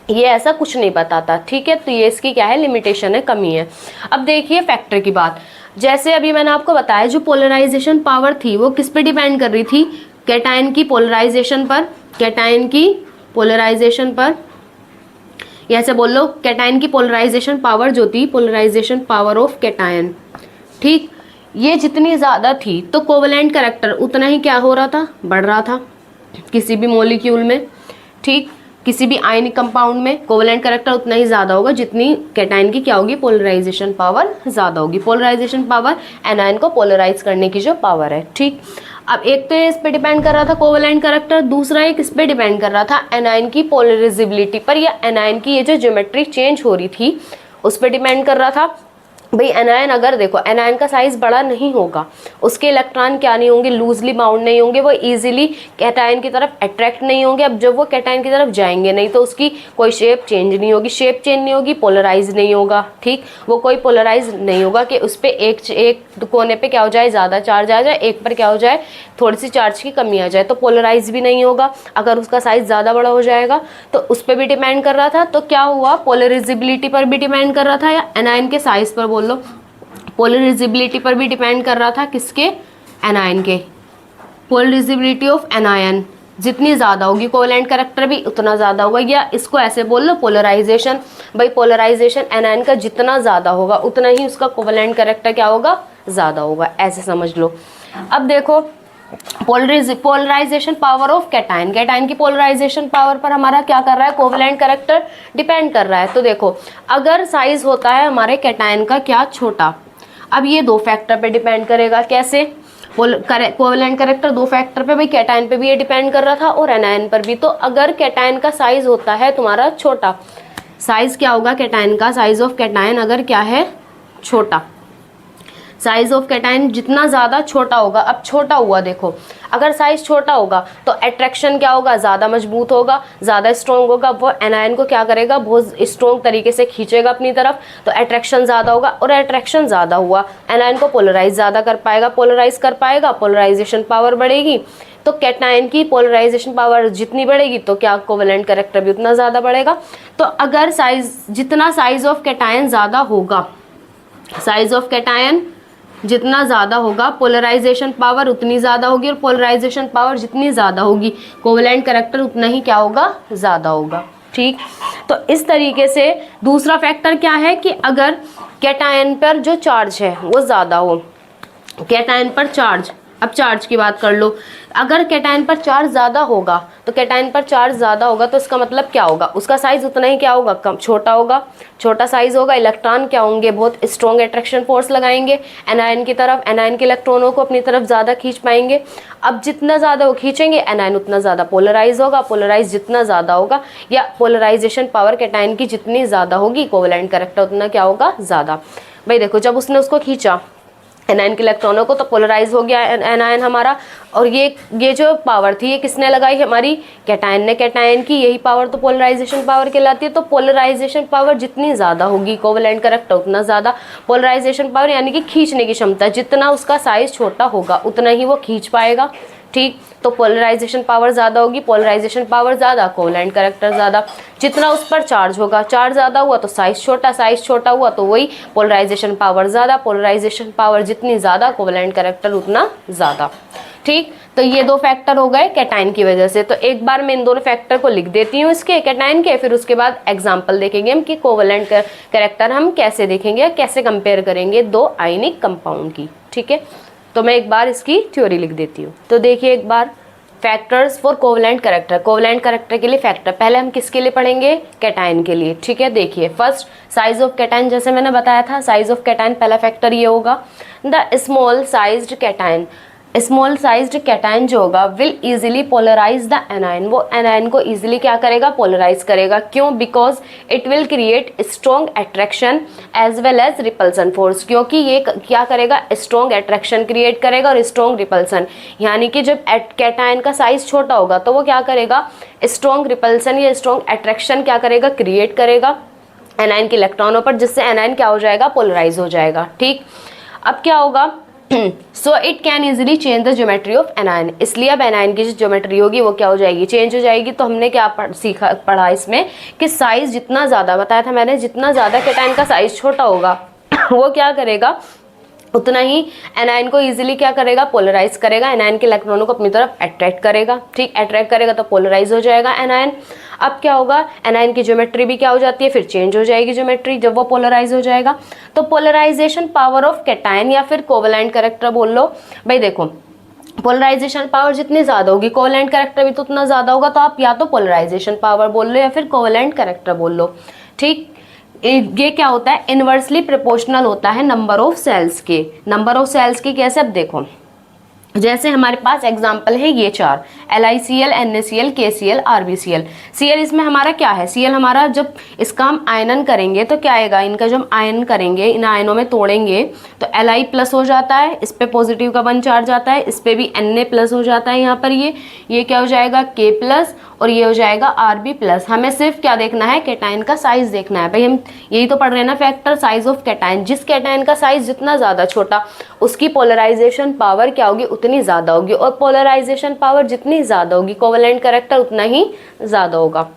ये ऐसा कुछ नहीं बताता। ठीक है, तो ये इसकी क्या है, लिमिटेशन है, कमी है। अब देखिए फैक्टर की बात, जैसे अभी मैंने आपको बताया जो पोलराइजेशन पावर थी वो किस पे डिपेंड कर रही थी, कैटायन की पोलराइजेशन पर, कैटायन की पोलराइजेशन पर, या ऐसे बोल लो कैटायन की पोलराइजेशन पावर जो थी, पोलराइजेशन पावर ऑफ कैटायन। ठीक, ये जितनी ज़्यादा थी तो कोवेलेंट कैरेक्टर उतना ही क्या हो रहा था, बढ़ रहा था किसी भी मॉलिक्यूल में। ठीक, किसी भी आयनिक कंपाउंड में कोवेलेंट कैरेक्टर उतना ही ज़्यादा होगा जितनी कैटायन की क्या होगी, पोलराइजेशन पावर ज़्यादा होगी। पोलराइजेशन पावर एनायन को पोलराइज करने की जो पावर है। ठीक, अब एक तो ये इस पे डिपेंड कर रहा था कोवेलेंट कैरेक्टर, दूसरा एक इस पे डिपेंड कर रहा था एनायन की पोलराइजेबिलिटी पर, या एनायन की ये जो ज्योमेट्री चेंज हो रही थी उस पर डिपेंड कर रहा था। भाई एनायन, अगर देखो एनायन का साइज बड़ा नहीं होगा, उसके इलेक्ट्रॉन क्या नहीं होंगे, लूजली बाउंड नहीं होंगे, वो इजीली कैटायन की तरफ अट्रैक्ट नहीं होंगे। अब जब वो कैटायन की तरफ जाएंगे नहीं तो उसकी कोई शेप चेंज नहीं होगी, शेप चेंज नहीं होगी, पोलराइज नहीं होगा। ठीक, वो कोई पोलराइज नहीं होगा कि उस पर एक कोने पे क्या हो जाए, ज़्यादा चार्ज आ जाए, एक पर क्या हो जाए, थोड़ी सी चार्ज की कमी आ जाए, तो पोलराइज भी नहीं होगा। अगर उसका साइज ज़्यादा बड़ा हो जाएगा तो उस पर भी डिपेंड कर रहा था, तो क्या हुआ, पोलराइजेबिलिटी पर भी डिपेंड कर रहा था, या एनायन के साइज पर बोल लो, पोलराइजेबिलिटी पर भी डिपेंड कर रहा था, किसके, एनायन के। पोलराइजेबिलिटी ऑफ एनायन जितनी ज़्यादा होगी कोवेलेंट कैरेक्टर भी उतना ज़्यादा होगा, या इसको ऐसे बोल लो पोलराइजेशन, भाई पोलराइजेशन एनायन का जितना ज़्यादा होगा उतना ही उसका कोवेलेंट कैरेक्टर क्या होगा, ज़्यादा होगा, ऐसे समझ लो। अब देखो polarization power of cation, cation की पोलराइजेशन पावर पर हमारा क्या कर रहा है, कोवेलेंट कैरेक्टर डिपेंड कर रहा है। तो देखो अगर साइज होता है हमारे कैटायन का क्या, छोटा, अब ये दो फैक्टर पे डिपेंड करेगा, कैसे, कोवेलेंट कैरेक्टर दो फैक्टर पे, भाई कैटायन पे भी ये डिपेंड कर रहा था और एनायन पर भी। तो अगर कैटायन का साइज होता है तुम्हारा छोटा, साइज क्या होगा कैटायन का, साइज ऑफ कैटायन अगर क्या है, छोटा, साइज ऑफ कैटायन जितना ज़्यादा छोटा होगा, अब छोटा हुआ देखो, अगर साइज छोटा होगा तो अट्रैक्शन क्या होगा, ज़्यादा मजबूत होगा, ज़्यादा स्ट्रॉन्ग होगा, वो एनायन को क्या करेगा, बहुत स्ट्रॉन्ग तरीके से खींचेगा अपनी तरफ, तो अट्रैक्शन ज़्यादा होगा, और अट्रैक्शन ज़्यादा हुआ एनायन को पोलराइज ज़्यादा कर पाएगा, पोलराइज कर पाएगा, पोलराइजेशन पावर बढ़ेगी, तो कैटायन की पोलराइजेशन पावर जितनी बढ़ेगी तो क्या कोवेलेंट कैरेक्टर भी उतना ज़्यादा बढ़ेगा। तो अगर साइज, जितना साइज ऑफ कैटायन ज़्यादा होगा, साइज ऑफ कैटायन जितना ज़्यादा होगा पोलराइजेशन पावर उतनी ज़्यादा होगी, और पोलराइजेशन पावर जितनी ज़्यादा होगी कोवेलेंट कैरेक्टर उतना ही क्या होगा, ज़्यादा होगा। ठीक, तो इस तरीके से दूसरा फैक्टर क्या है कि अगर कैटायन पर जो चार्ज है वो ज़्यादा हो, कैटायन पर चार्ज, अब चार्ज की बात कर लो, अगर कैटायन पर चार्ज ज़्यादा होगा, तो कैटायन पर चार्ज ज़्यादा होगा तो इसका मतलब क्या होगा, उसका साइज़ उतना ही क्या होगा, कम, छोटा होगा, छोटा साइज़ होगा, इलेक्ट्रॉन क्या होंगे, बहुत स्ट्रॉन्ग अट्रैक्शन फोर्स लगाएंगे एनायन की तरफ, एनायन के इलेक्ट्रॉनों को अपनी तरफ ज़्यादा खींच पाएंगे। अब जितना ज़्यादा वो खींचेंगे एनायन उतना ज़्यादा पोलराइज होगा, पोलराइज जितना ज़्यादा होगा, या पोलराइजेशन पावर कैटायन की जितनी ज़्यादा होगी कोवेलेंट कैरेक्टर उतना क्या होगा, ज़्यादा। भाई देखो जब उसने उसको खींचा एनायन के इलेक्ट्रॉनों को तो पोलराइज हो गया एनायन हमारा, और ये जो पावर थी ये किसने लगाई, हमारी कैटायन ने, कैटायन की यही पावर तो पोलराइजेशन पावर कहलाती है। तो पोलराइजेशन पावर जितनी ज़्यादा होगी कोवेलेंट कैरेक्टर उतना ज़्यादा, पोलराइजेशन पावर यानी कि खींचने की क्षमता, जितना उसका साइज छोटा होगा उतना ही वो खींच पाएगा। ठीक, तो पोलराइजेशन पावर ज़्यादा होगी, पोलराइजेशन पावर ज़्यादा, कोवेलेंट कैरेक्टर ज़्यादा, जितना उस पर चार्ज होगा, चार्ज ज़्यादा हुआ तो साइज छोटा, साइज छोटा हुआ तो वही पोलराइजेशन पावर ज़्यादा, पोलराइजेशन पावर जितनी ज़्यादा कोवेलेंट कैरेक्टर उतना ज़्यादा। ठीक, तो ये दो फैक्टर हो गए कैटायन की वजह से। तो एक बार मैं इन दोनों फैक्टर को लिख देती हूँ इसके कैटायन के, फिर उसके बाद एग्जाम्पल देखेंगे हम कि कोवेलेंट कैरेक्टर हम कैसे देखेंगे, कैसे कंपेयर करेंगे दो आयनिक कंपाउंड की। ठीक है, तो मैं एक बार इसकी थ्योरी लिख देती हूँ। तो देखिए एक बार, factors for covalent character, covalent character के लिए फैक्टर, पहले हम किसके लिए पढ़ेंगे, कैटायन के लिए, ठीक है। देखिए फर्स्ट साइज ऑफ कैटायन, जैसे मैंने बताया था साइज ऑफ कैटायन पहला फैक्टर ये होगा। The small sized cation, small sized cation जो होगा will easily polarize the anion, वो एनायन को इजीली क्या करेगा, पोलराइज करेगा। क्यों, because it will create strong attraction as well as repulsion force, क्योंकि ये क्या करेगा, स्ट्रॉन्ग अट्रैक्शन क्रिएट करेगा और स्ट्रॉन्ग रिपल्सन, यानी कि जब कैटायन का साइज छोटा होगा तो वो क्या करेगा, स्ट्रॉन्ग रिपल्सन या स्ट्रॉन्ग अट्रैक्शन क्या करेगा, क्रिएट करेगा एनायन के इलेक्ट्रॉनों पर, जिससे एनायन क्या हो जाएगा, पोलराइज हो जाएगा। ठीक, अब क्या होगा, so it can easily change the geometry of anion, इसलिए अब एनायन की जो ज्योमेट्री होगी वो क्या हो जाएगी, चेंज हो जाएगी। तो हमने क्या पढ़ा इसमें कि साइज जितना ज़्यादा, बताया था मैंने, जितना ज़्यादा कैटायन का साइज छोटा होगा वो क्या करेगा, उतना ही एनायन को इजीली क्या करेगा, पोलराइज करेगा, एनायन के इलेक्ट्रॉनों को अपनी तरफ अट्रैक्ट करेगा। ठीक, अट्रैक्ट करेगा तो पोलराइज हो जाएगा एनायन। अब क्या होगा, एनायन की ज्योमेट्री भी क्या हो जाती है, फिर चेंज हो जाएगी ज्योमेट्री जब वो पोलराइज हो जाएगा। तो पोलराइजेशन पावर ऑफ कैटायन या फिर कोवलेंट कैरेक्टर बोल लो। भाई देखो, पोलराइजेशन पावर जितनी ज़्यादा होगी, कोवलेंट कैरेक्टर भी तो उतना ज़्यादा होगा, तो आप या तो पोलराइजेशन पावर बोल लो या फिर कोवलेंट कैरेक्टर बोल लो। ठीक, ये क्या होता है, इनवर्सली प्रोपोर्शनल होता है नंबर ऑफ सेल्स के। नंबर ऑफ सेल्स की कैसे, अब देखो, जैसे हमारे पास एग्जाम्पल है ये 4, LiCl, NaCl, KCl, RbCl। Cl इसमें हमारा क्या है, Cl हमारा जब इसका हम आयनन करेंगे तो क्या आएगा, इनका जब हम आयन करेंगे, इन आयनों में तोड़ेंगे तो Li प्लस हो जाता है, इस पे पॉजिटिव का 1 चार्ज आता है, इस पे भी Na प्लस हो जाता है, यहाँ पर ये क्या हो जाएगा, K प्लस, और ये हो जाएगा Rb प्लस। हमें सिर्फ क्या देखना है, कैटायन का साइज देखना है। भाई हम यही तो पढ़ रहे हैं ना, फैक्टर साइज ऑफ कैटायन, जिस कैटायन का साइज जितना ज़्यादा छोटा उसकी पोलराइजेशन पावर क्या होगी, उतनी ज़्यादा होगी, और पोलराइजेशन पावर जितनी ज़्यादा होगी कोवलेंट कैरेक्टर उतना ही ज़्यादा होगा।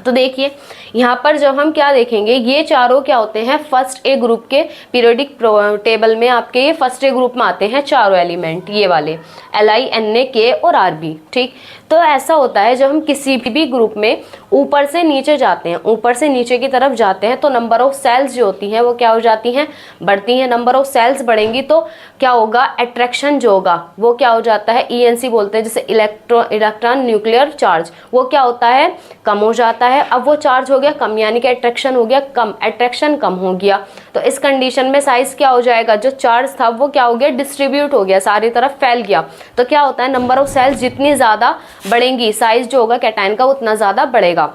तो देखिए यहाँ पर जब हम क्या देखेंगे, ये चारों क्या होते हैं, फर्स्ट ए ग्रुप के पीरियोडिक टेबल में आपके ये फर्स्ट ए ग्रुप में आते हैं चारों एलिमेंट, ये वाले Li, Na, K और Rb। ठीक, तो ऐसा होता है जब हम किसी भी ग्रुप में ऊपर से नीचे जाते हैं, ऊपर से नीचे की तरफ जाते हैं, तो नंबर ऑफ सेल्स जो होती हैं वो क्या हो जाती हैं, बढ़ती हैं। नंबर ऑफ सेल्स बढ़ेंगी तो क्या होगा, अट्रैक्शन जो होगा वो क्या हो जाता है, ENC बोलते हैं, जैसे इलेक्ट्रॉन न्यूक्लियर चार्ज, वो क्या होता है, कम हो जाता है। अब वो चार्ज हो गया कम, यानी कि अट्रैक्शन हो गया कम, अट्रैक्शन कम हो गया, तो इस कंडीशन में साइज क्या हो जाएगा, जो चार्ज था वो क्या हो गया, डिस्ट्रीब्यूट हो गया, सारी तरफ फैल गया। तो क्या होता है, नंबर ऑफ सेल्स जितनी ज़्यादा बढ़ेंगी, साइज जो होगा कैटायन का उतना ज़्यादा बढ़ेगा।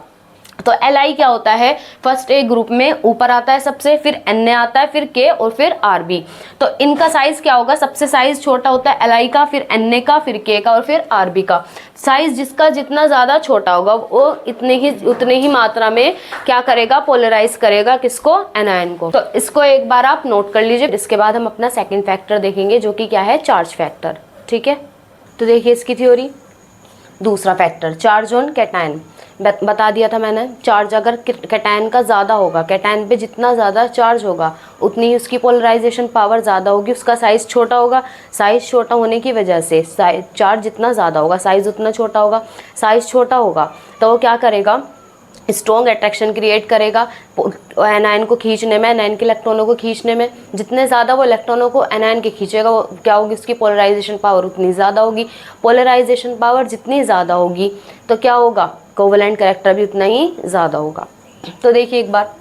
तो Li क्या होता है, फर्स्ट ए ग्रुप में ऊपर आता है सबसे, फिर Na आता है, फिर K और फिर Rb। तो इनका साइज क्या होगा, सबसे साइज छोटा होता है Li का, फिर Na का, फिर K का और फिर Rb का। साइज जिसका जितना ज़्यादा छोटा होगा वो उतने ही मात्रा में क्या करेगा, पोलराइज करेगा किसको, एनायन को। तो इसको एक बार आप नोट कर लीजिए। इसके बाद हम अपना सेकेंड फैक्टर देखेंगे जो कि क्या है, चार्ज फैक्टर। ठीक है, तो देखिए इसकी थ्योरी। दूसरा फैक्टर, चार्ज ऑन कैटायन, बता दिया था मैंने, चार्ज अगर कैटायन का ज़्यादा होगा, कैटायन पे जितना ज़्यादा चार्ज होगा उतनी ही उसकी पोलराइजेशन पावर ज़्यादा होगी, उसका साइज़ छोटा होगा। साइज़ छोटा होने की वजह से चार्ज जितना ज़्यादा होगा साइज़ उतना छोटा होगा। साइज़ छोटा होगा तो वो क्या करेगा, स्ट्रॉन्ग अट्रैक्शन क्रिएट करेगा एनायन को खींचने में, एनायन के इलेक्ट्रॉनों को खींचने में। जितने ज़्यादा वो इलेक्ट्रॉनों को एनायन के खींचेगा वो क्या होगी, उसकी पोलराइजेशन पावर उतनी ज़्यादा होगी। पोलराइजेशन पावर जितनी ज़्यादा होगी तो क्या होगा, कोवलेंट कैरेक्टर भी उतना ही ज़्यादा होगा। तो देखिए एक बार,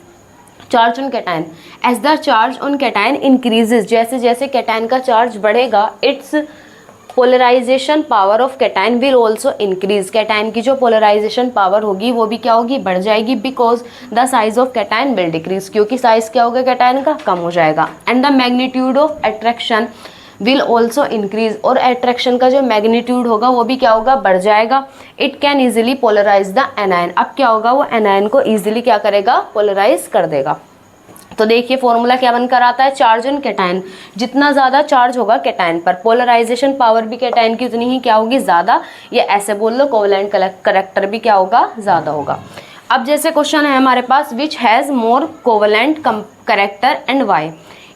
charge on cation, as the charge on cation increases, जैसे जैसे कैटायन का चार्ज बढ़ेगा its polarisation power of cation will also increase, cation की जो पोलराइजेशन पावर होगी वो भी क्या होगी, बढ़ जाएगी। Because the size of cation will decrease, क्योंकि साइज क्या होगा कैटायन का, कम हो जाएगा। And the magnitude of attraction will also increase, और अट्रैक्शन का जो मैग्नीट्यूड होगा वो भी क्या होगा, बढ़ जाएगा। It can easily polarize the anion, अब क्या होगा, वो एनायन को ईजिली क्या करेगा, पोलराइज कर देगा। तो देखिए फॉर्मूला क्या बनकर आता है, चार्ज ऑन कैटायन, जितना ज़्यादा चार्ज होगा कैटायन पर पोलराइजेशन पावर भी कैटायन की उतनी ही क्या होगी, ज़्यादा। ये ऐसे बोल लो, कोवलेंट कैरेक्टर भी क्या होगा, ज़्यादा होगा। अब जैसे क्वेश्चन है हमारे पास, which has more covalent character and why,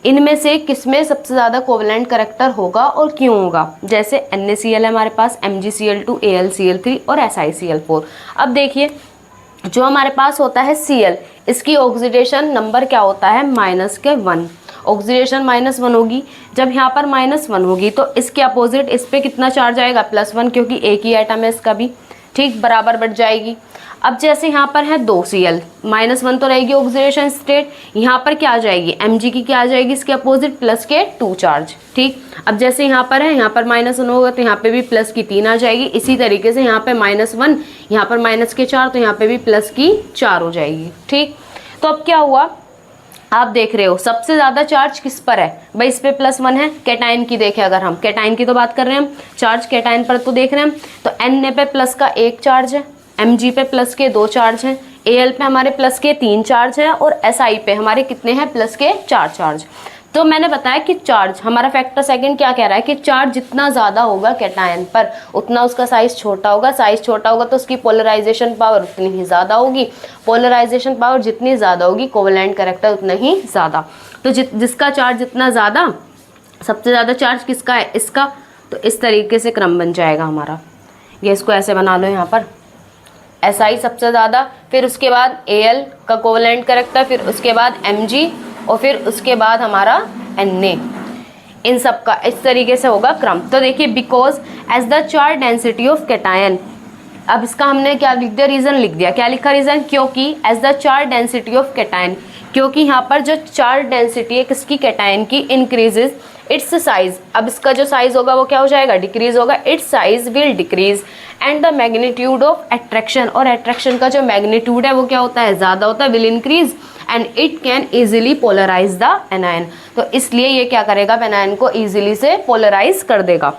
इनमें से किसमें सबसे ज़्यादा कोवलेंट कैरेक्टर होगा और क्यों होगा। जैसे NaCl है हमारे पास, MgCl2, AlCl3 और SiCl4। अब देखिए जो हमारे पास होता है Cl, इसकी ऑक्सीडेशन नंबर क्या होता है, -1, ऑक्सीडेशन -1 होगी। जब यहाँ पर -1 होगी तो इसके अपोजिट इस पे कितना चार्ज आएगा, +1, क्योंकि एक ही एटम है इसका भी, ठीक, बराबर बढ़ जाएगी। अब जैसे यहाँ पर है 2Cl, -1 तो रहेगी ऑक्सीडेशन स्टेट, यहाँ पर क्या आ जाएगी, Mg की क्या आ जाएगी इसके अपोजिट, प्लस के 2 चार्ज, ठीक। अब जैसे यहाँ पर है, यहाँ पर -1 होगा तो यहाँ पे भी प्लस की 3 आ जाएगी। इसी तरीके से यहाँ पे -1, यहाँ पर माइनस के 4, तो यहाँ पे भी प्लस की 4 हो जाएगी, ठीक। तो अब क्या हुआ, आप देख रहे हो सबसे ज्यादा चार्ज किस पर है भाई, इस पे +1 है। कैटायन की देखें, अगर हम कैटायन की तो बात कर रहे हैं हम, चार्ज कैटायन पर तो देख रहे हैं हम, तो Na पे प्लस का 1 चार्ज है, Mg पे प्लस के 2 चार्ज हैं, Al पे हमारे प्लस के 3 चार्ज हैं, और Si पे हमारे कितने हैं, प्लस के 4 चार्ज। तो मैंने बताया कि चार्ज, हमारा फैक्टर सेकंड क्या कह रहा है कि चार्ज जितना ज़्यादा होगा कैटायन पर उतना उसका साइज छोटा होगा, साइज छोटा होगा तो उसकी पोलराइजेशन पावर उतनी ही ज़्यादा होगी, पोलराइजेशन पावर जितनी ज़्यादा होगी कोवेलेंट कैरेक्टर उतना ही ज़्यादा। तो जिसका चार्ज जितना ज़्यादा, सबसे ज़्यादा चार्ज किसका है, इसका, तो इस तरीके से क्रम बन जाएगा हमारा। ये इसको ऐसे बना लो यहाँ पर, Si सबसे ज़्यादा, फिर उसके बाद Al का कोवेलेंट कैरेक्टर, फिर उसके बाद Mg, और फिर उसके बाद हमारा Na। इन सब का इस तरीके से होगा क्रम। तो देखिए, because as the charge density of cation, अब इसका हमने क्या लिख दिया, रीज़न लिख दिया। क्या लिखा रीज़न, क्योंकि as the charge density of cation, क्योंकि यहाँ पर जो चार्ज डेंसिटी है किसकी, कैटायन की, इंक्रीजेज इट्स साइज। अब इसका जो साइज होगा वो क्या हो जाएगा, डिक्रीज होगा, it's size will decrease and the magnitude of attraction, और अट्रैक्शन का जो मैग्नीट्यूड है वो क्या होता है, ज़्यादा होता है, will increase and it can easily polarize the anion. तो इसलिए ये क्या करेगा, एनायन को ईजिली से पोलराइज कर देगा,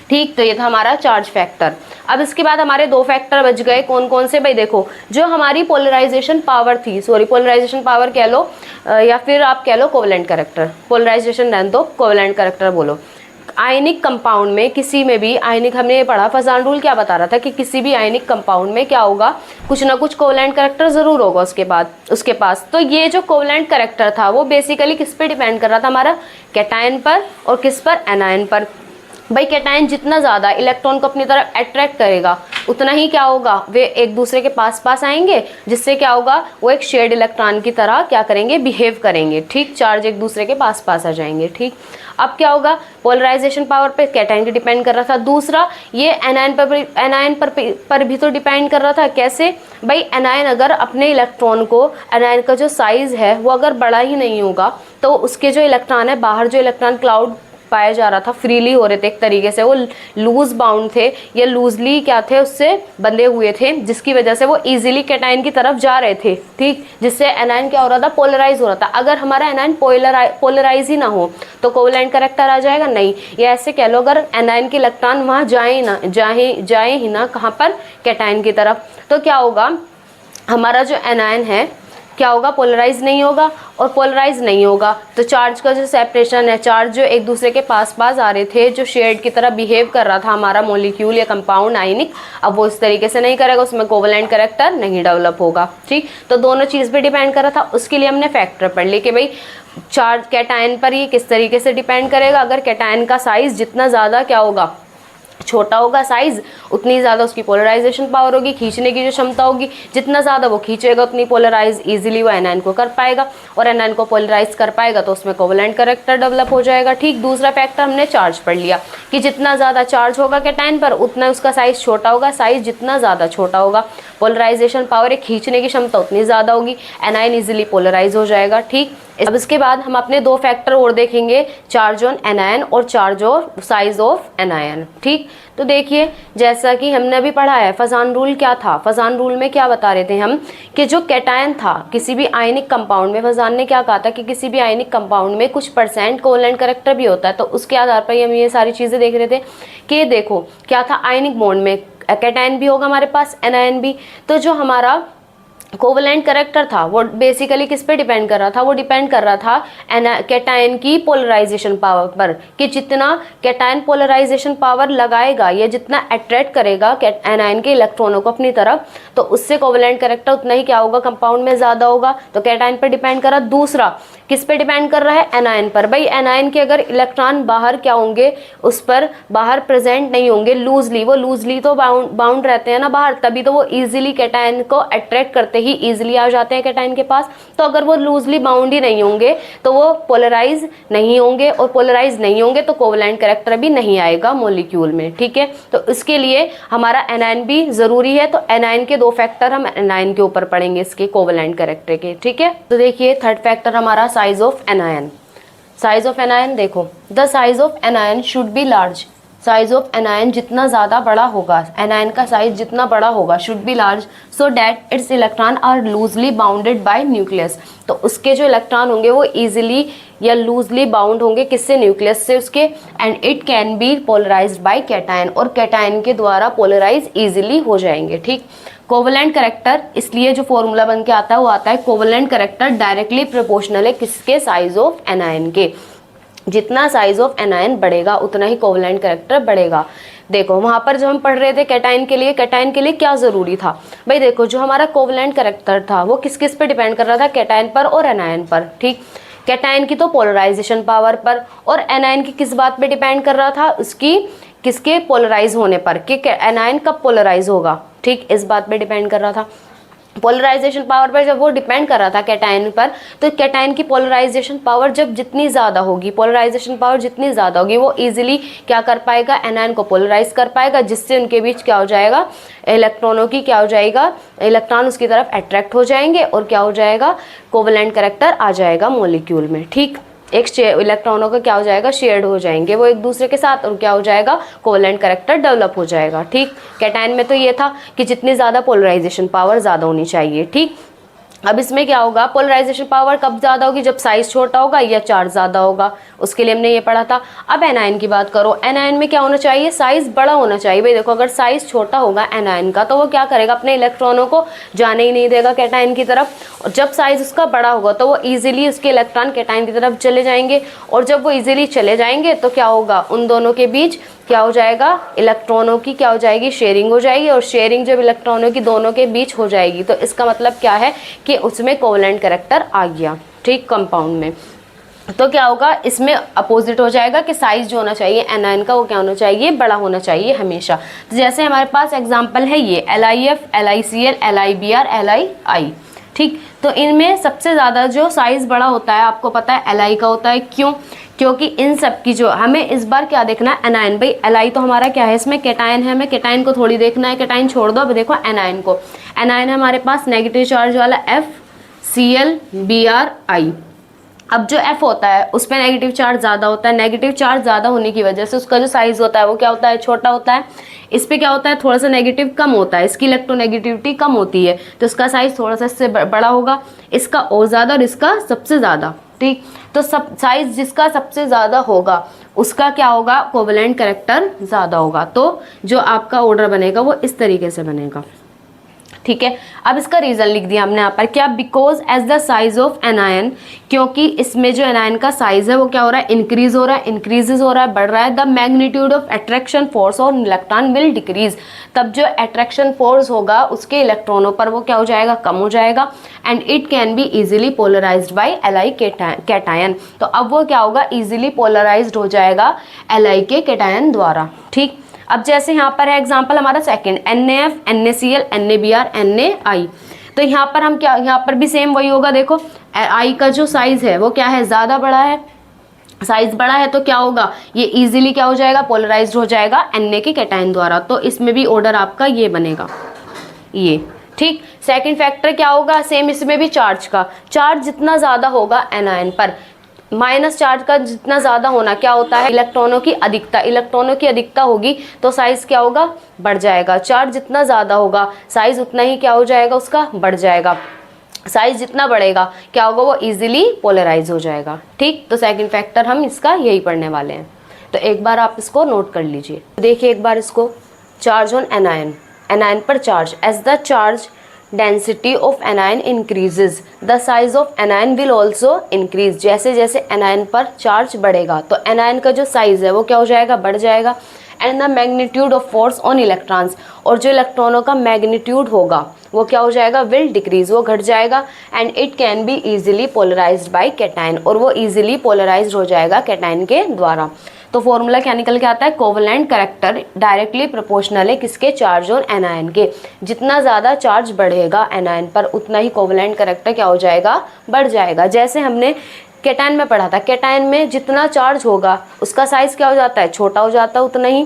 ठीक। तो ये था हमारा चार्ज फैक्टर। अब इसके बाद हमारे 2 फैक्टर बच गए, कौन कौन से भाई, देखो जो हमारी पोलराइजेशन पावर थी, सॉरी पोलराइजेशन पावर कह लो या फिर आप कह लो कोवेलेंट कैरेक्टर, पोलराइजेशन रहने दो, कोवेलेंट कैरेक्टर बोलो। आयनिक कंपाउंड में, किसी में भी आयनिक, हमने ये पढ़ा, फजान रूल क्या बता रहा था कि किसी भी आयनिक कंपाउंड में क्या होगा, कुछ ना कुछ कोवेलेंट कैरेक्टर जरूर होगा उसके पास। तो ये जो कोवेलेंट कैरेक्टर था वो बेसिकली किस पे डिपेंड कर रहा था, हमारा कैटायन पर, और किस पर, एनायन पर। भाई कैटायन जितना ज़्यादा इलेक्ट्रॉन को अपनी तरफ अट्रैक्ट करेगा उतना ही क्या होगा, वे एक दूसरे के पास आएंगे, जिससे क्या होगा, वो एक शेयर्ड इलेक्ट्रॉन की तरह क्या करेंगे, बिहेव करेंगे, ठीक। चार्ज एक दूसरे के पास आ जाएंगे, ठीक। अब क्या होगा, पोलराइजेशन पावर पे कैटायन की डिपेंड कर रहा था। दूसरा, ये एनायन पर भी तो डिपेंड कर रहा था। कैसे भाई, एनायन अगर अपने इलेक्ट्रॉन को, एनायन का जो साइज है वो अगर बड़ा ही नहीं होगा तो उसके जो इलेक्ट्रॉन है, बाहर जो इलेक्ट्रॉन क्लाउड पाया जा रहा था, फ्रीली हो रहे थे एक तरीके से, वो लूज बाउंड थे, ये लूजली क्या थे, उससे बंधे हुए थे, जिसकी वजह से वो इजीली कैटायन की तरफ जा रहे थे, ठीक। जिससे एनायन क्या हो रहा था, पोलराइज हो रहा था। अगर हमारा एनायन पोलराइज ही ना हो तो कोवेलेंट कैरेक्टर आ जाएगा, नहीं। या ऐसे कह लो, अगर एनायन के इलेक्ट्रॉन वहाँ जाए ही ना, कहाँ पर, कैटायन की तरफ, तो क्या होगा, हमारा जो एनायन है क्या होगा, पोलराइज नहीं होगा, और पोलराइज नहीं होगा तो चार्ज का जो सेपरेशन है, चार्ज जो एक दूसरे के पास आ रहे थे, जो शेड की तरह बिहेव कर रहा था हमारा मॉलिक्यूल या कंपाउंड आयनिक, अब वो इस तरीके से नहीं करेगा, उसमें कोवेलेंट कैरेक्टर नहीं डेवलप होगा, ठीक। तो दोनों चीज़ पे डिपेंड कर रहा था। उसके लिए हमने फैक्टर पढ़ ली कि भाई चार्ज कैटायन पर ये किस तरीके से डिपेंड करेगा। अगर कैटायन का साइज जितना ज़्यादा क्या होगा, छोटा होगा साइज, उतनी ज़्यादा उसकी पोलराइजेशन पावर होगी, खींचने की जो क्षमता होगी, जितना ज़्यादा वो खींचेगा उतनी पोलराइज इजीली वो एनायन को कर पाएगा, और एनायन को पोलराइज कर पाएगा तो उसमें कोवेलेंट कैरेक्टर डेवलप हो जाएगा, ठीक। दूसरा फैक्टर हमने चार्ज पढ़ लिया कि जितना ज़्यादा चार्ज होगा कैटायन पर उतना उसका साइज छोटा होगा, साइज जितना ज़्यादा छोटा होगा, पोलराइजेशन पावर, खींचने की क्षमता उतनी ज़्यादा होगी, एनायन इजीली पोलराइज हो जाएगा, ठीक। अब इसके बाद हम अपने 2 फैक्टर और देखेंगे, चार्ज ऑन एनायन और charge of size of anion, ठीक। तो देखिए, जैसा कि हमने अभी पढ़ा है, फजान रूल क्या था, फजान रूल में क्या बता रहे थे हम कि जो कैटायन था किसी भी आयनिक कंपाउंड में, फजान ने क्या कहा था कि किसी भी आयनिक कंपाउंड में कुछ % कोवेलेंट कैरेक्टर भी होता है। तो उसके आधार पर हम ये सारी चीज़ें देख रहे थे कि देखो क्या था, आयनिक बॉन्ड में कैटायन भी होगा हमारे पास, एनायन भी। तो जो हमारा कोवेलेंट कैरेक्टर था वो बेसिकली किस पे डिपेंड कर रहा था, वो डिपेंड कर रहा था कैटायन की पोलराइजेशन पावर पर, कि जितना कैटायन पोलराइजेशन पावर लगाएगा या जितना अट्रैक्ट करेगा एनायन के इलेक्ट्रॉनों को अपनी तरफ, तो उससे कोवेलेंट कैरेक्टर उतना ही क्या होगा, कंपाउंड में ज़्यादा होगा। तो कैटायन पर डिपेंड कर रहा। दूसरा किस पे डिपेंड कर रहा है, एनायन पर। भाई एनायन के अगर इलेक्ट्रॉन बाहर क्या होंगे, उस पर बाहर प्रेजेंट नहीं होंगे लूजली, वो लूजली तो बाउंड रहते हैं ना बाहर, तभी तो वो ईजिली कैटायन को अट्रैक्ट करते ही इजीली आ जाते हैं कैटायन के पास। तो अगर वो लूजली बाउंड ही नहीं होंगे तो वो पोलराइज नहीं होंगे, और पोलराइज नहीं होंगे तो कोवलेंट कैरेक्टर भी नहीं आएगा मॉलिक्यूल में। ठीक है, तो इसके लिए हमारा एनायन भी जरूरी है। तो एनायन के 2 फैक्टर हम एनायन के ऊपर पढ़ेंगे इसके कोवलेंट कैरेक्टर के। ठीक है, तो देखिए थर्ड फैक्टर हमारा size of anion. Size of anion देखो, the size of anion should be large. Size of anion जितना ज़्यादा बड़ा होगा, एनायन का साइज जितना बड़ा होगा, should be large so that its electron are loosely bounded by nucleus. तो उसके जो इलेक्ट्रॉन होंगे वो इजीली या लूजली बाउंड होंगे किससे, न्यूक्लियस से उसके। And it can be polarized by cation, और कैटायन के द्वारा पोलराइज इजीली हो जाएंगे। ठीक, कोवलेंट कैरेक्टर, इसलिए जो फॉर्मूला बन के आता है वो आता है कोवलेंट कैरेक्टर डायरेक्टली प्रोपोर्शनल है किसके, साइज ऑफ एनायन के। जितना साइज ऑफ एनायन बढ़ेगा उतना ही कोवलेंट कैरेक्टर बढ़ेगा। देखो वहां पर जो हम पढ़ रहे थे कैटायन के लिए क्या जरूरी था भाई, देखो जो हमारा कोवलेंट कैरेक्टर था वो किस किस पे डिपेंड कर रहा था, कैटायन पर और एनायन पर। ठीक, कैटायन की तो पोलराइजेशन पावर पर, और एनायन की किस बात पे डिपेंड कर रहा था, उसकी किसके पोलराइज होने पर, कि एनायन कब पोलराइज होगा। ठीक, इस बात पे डिपेंड कर रहा था। पोलराइजेशन पावर पर जब वो डिपेंड कर रहा था कैटायन पर, तो कैटायन की पोलराइजेशन पावर जब जितनी ज़्यादा होगी, पोलराइजेशन पावर जितनी ज़्यादा होगी, वो इजीली क्या कर पाएगा, एनायन को पोलराइज कर पाएगा, जिससे उनके बीच क्या हो जाएगा, इलेक्ट्रॉनों की क्या हो जाएगा, इलेक्ट्रॉन उसकी तरफ अट्रैक्ट हो जाएंगे, और क्या हो जाएगा, कोवलेंट कैरेक्टर आ जाएगा मॉलिक्यूल में। ठीक, एक इलेक्ट्रॉनों का क्या हो जाएगा, शेयर्ड हो जाएंगे वो एक दूसरे के साथ, और क्या हो जाएगा, कोवलेंट कैरेक्टर डेवलप हो जाएगा। ठीक, कैटायन में तो ये था कि जितनी ज़्यादा पोलराइजेशन पावर ज़्यादा होनी चाहिए। ठीक, अब इसमें क्या होगा, पोलराइजेशन पावर कब ज़्यादा होगी, जब साइज छोटा होगा या चार्ज ज़्यादा होगा, उसके लिए हमने ये पढ़ा था। अब एनायन की बात करो, एनायन में क्या होना चाहिए, साइज बड़ा होना चाहिए। भाई देखो अगर साइज छोटा होगा एनायन का तो वो क्या करेगा, अपने इलेक्ट्रॉनों को जाने ही नहीं देगा कैटायन की तरफ। और जब साइज उसका बड़ा होगा तो वो ईजिली उसके इलेक्ट्रॉन कैटायन की तरफ चले जाएंगे, और जब वो ईजिली चले जाएंगे तो क्या होगा, उन दोनों के बीच क्या हो जाएगा, इलेक्ट्रॉनों की क्या हो जाएगी, शेयरिंग हो जाएगी। और शेयरिंग जब इलेक्ट्रॉनों की दोनों के बीच हो जाएगी तो इसका मतलब क्या है कि उसमें कोवलेंट कैरेक्टर आ गया। ठीक, कंपाउंड में तो क्या होगा, इसमें अपोजिट हो जाएगा कि साइज जो होना चाहिए एनायन का वो क्या होना चाहिए, बड़ा होना चाहिए हमेशा। तो जैसे हमारे पास एग्जांपल है ये LiF, LiCl, LiBr, LiI। ठीक, तो इनमें सबसे ज़्यादा जो साइज़ बड़ा होता है आपको पता है Li का होता है। क्यों, क्योंकि इन सब की जो हमें इस बार क्या देखना है, एनायन। भाई Li तो हमारा क्या है, इसमें कैटायन है, हमें कैटायन को थोड़ी देखना है, कैटायन छोड़ दो, अब देखो एनायन को। एनायन है हमारे पास नेगेटिव चार्ज वाला FCl, Br, I। अब जो F होता है उस पर नेगेटिव चार्ज ज़्यादा होता है, नेगेटिव चार्ज ज़्यादा होने की वजह से उसका जो साइज़ होता है वो क्या होता है, छोटा होता है। इस पे क्या होता है, थोड़ा सा नेगेटिव कम होता है, इसकी इलेक्ट्रोनेगेटिविटी कम होती है, तो इसका साइज़ थोड़ा सा इससे बड़ा होगा, इसका और ज़्यादा और इसका सबसे ज़्यादा। ठीक, तो सब साइज़ जिसका सबसे ज़्यादा होगा उसका क्या होगा, कोवलेंट कैरेक्टर ज़्यादा होगा। तो जो आपका ऑर्डर बनेगा वो इस तरीके से बनेगा। ठीक है, अब इसका रीज़न लिख दिया हमने यहाँ पर, क्या, because as the size of anion, क्योंकि इसमें जो एनायन का साइज है वो क्या हो रहा है, इंक्रीज हो रहा है, इंक्रीजेज हो रहा है, बढ़ रहा है। The magnitude of attraction force on electron will decrease, तब जो अट्रैक्शन फोर्स होगा उसके इलेक्ट्रॉनों पर वो क्या हो जाएगा, कम हो जाएगा। And it can be easily polarized by Li cation, तो अब वो क्या होगा, इजीली पोलराइज्ड हो जाएगा Li के कैटायन द्वारा। ठीक, अब जैसे यहाँ पर है एग्जाम्पल हमारा second, NaF, NaCl, NaBr, NaI। तो यहाँ पर हम क्या, यहाँ पर भी सेम वही होगा। देखो I का जो साइज है वो क्या है, ज़्यादा बड़ा है, साइज बड़ा है, तो क्या होगा, ये इजीली क्या हो जाएगा, पोलराइज्ड हो जाएगा Na के कैटायन द्वारा। तो इसमें भी ऑर्डर आपका ये बनेगा, ये। ठीक, सेकंड फैक्टर क्या होगा, सेम इसमें भी चार्ज का, चार्ज जितना ज़्यादा होगा एनायन पर, माइनस चार्ज का जितना ज़्यादा होना क्या होता है, इलेक्ट्रॉनों की अधिकता। इलेक्ट्रॉनों की अधिकता होगी तो साइज़ क्या होगा, बढ़ जाएगा। चार्ज जितना ज़्यादा होगा साइज़ उतना ही क्या हो जाएगा, उसका बढ़ जाएगा। साइज़ जितना बढ़ेगा क्या होगा, वो इजीली पोलराइज हो जाएगा। ठीक, तो सेकंड फैक्टर हम इसका यही पढ़ने वाले हैं, तो एक बार आप इसको नोट कर लीजिए। देखिए एक बार इसको, चार्ज ऑन एनायन, एनायन पर charge, as the charge density of anion increases the size of anion will also increase. जैसे जैसे एनायन पर चार्ज बढ़ेगा तो एनायन का जो साइज है वो क्या हो जाएगा, बढ़ जाएगा। And the magnitude of force on electrons, और जो इलेक्ट्रॉनों का मैग्नीट्यूड होगा वो क्या हो जाएगा, विल डिक्रीज, वो घट जाएगा। And it can be easily polarized by cation, और वो इजीली पोलराइज्ड हो जाएगा कैटायन के द्वारा। तो फॉर्मूला क्या निकल के आता है, कोवेलेंट कैरेक्टर डायरेक्टली प्रोपोर्शनल है किसके, चार्ज ऑन एनायन के। जितना ज़्यादा चार्ज बढ़ेगा एनायन पर उतना ही कोवेलेंट कैरेक्टर क्या हो जाएगा, बढ़ जाएगा। जैसे हमने कैटायन में पढ़ा था, कैटायन में जितना चार्ज होगा उसका साइज क्या हो जाता है, छोटा हो जाता है, उतना ही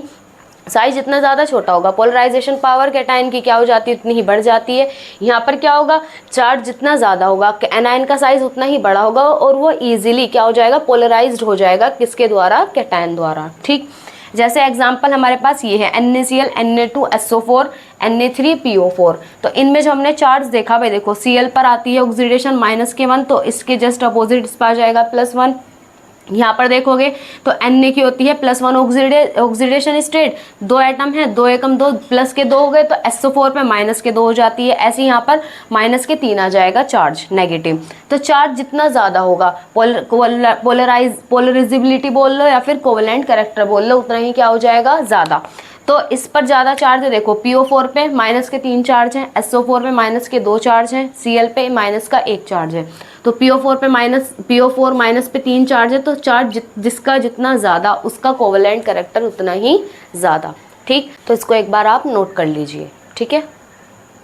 साइज जितना ज़्यादा छोटा होगा पोलराइजेशन पावर कैटायन की क्या हो जाती है, उतनी ही बढ़ जाती है। यहाँ पर क्या होगा, चार्ज जितना ज़्यादा होगा एनायन का साइज उतना ही बड़ा होगा और वो इजीली क्या हो जाएगा, पोलराइज्ड हो जाएगा किसके द्वारा, कैटायन द्वारा। ठीक, जैसे एग्जाम्पल हमारे पास ये है NaCl, Na2SO4, Na3PO4। तो इनमें जो हमने चार्ज देखा भाई देखो, Cl पर आती है ऑक्सीडेशन -1, तो इसके जस्ट अपोजिट इस पर आ जाएगा +1। यहाँ पर देखोगे तो Na की होती है +1 ऑक्सीडेशन स्टेट, 2 एटम है, 2 एकम 2 प्लस के 2 हो गए, तो SO4 पे -2 हो जाती है। ऐसे यहाँ पर -3 आ जाएगा चार्ज नेगेटिव। तो चार्ज जितना ज़्यादा होगा, पोलराइजिबिलिटी बोल लो या फिर कोवेलेंट कैरेक्टर बोल लो, उतना ही क्या हो जाएगा, ज़्यादा। तो इस पर ज़्यादा चार्ज है, देखो PO4 पे -3 चार्ज हैं, SO4 पे -2 चार्ज हैं, Cl पे -1 चार्ज है। तो PO4 पे -3 चार्ज है, तो चार्ज जिसका जितना ज़्यादा उसका कोवेलेंट कैरेक्टर उतना ही ज़्यादा। ठीक, तो इसको एक बार आप नोट कर लीजिए। ठीक है,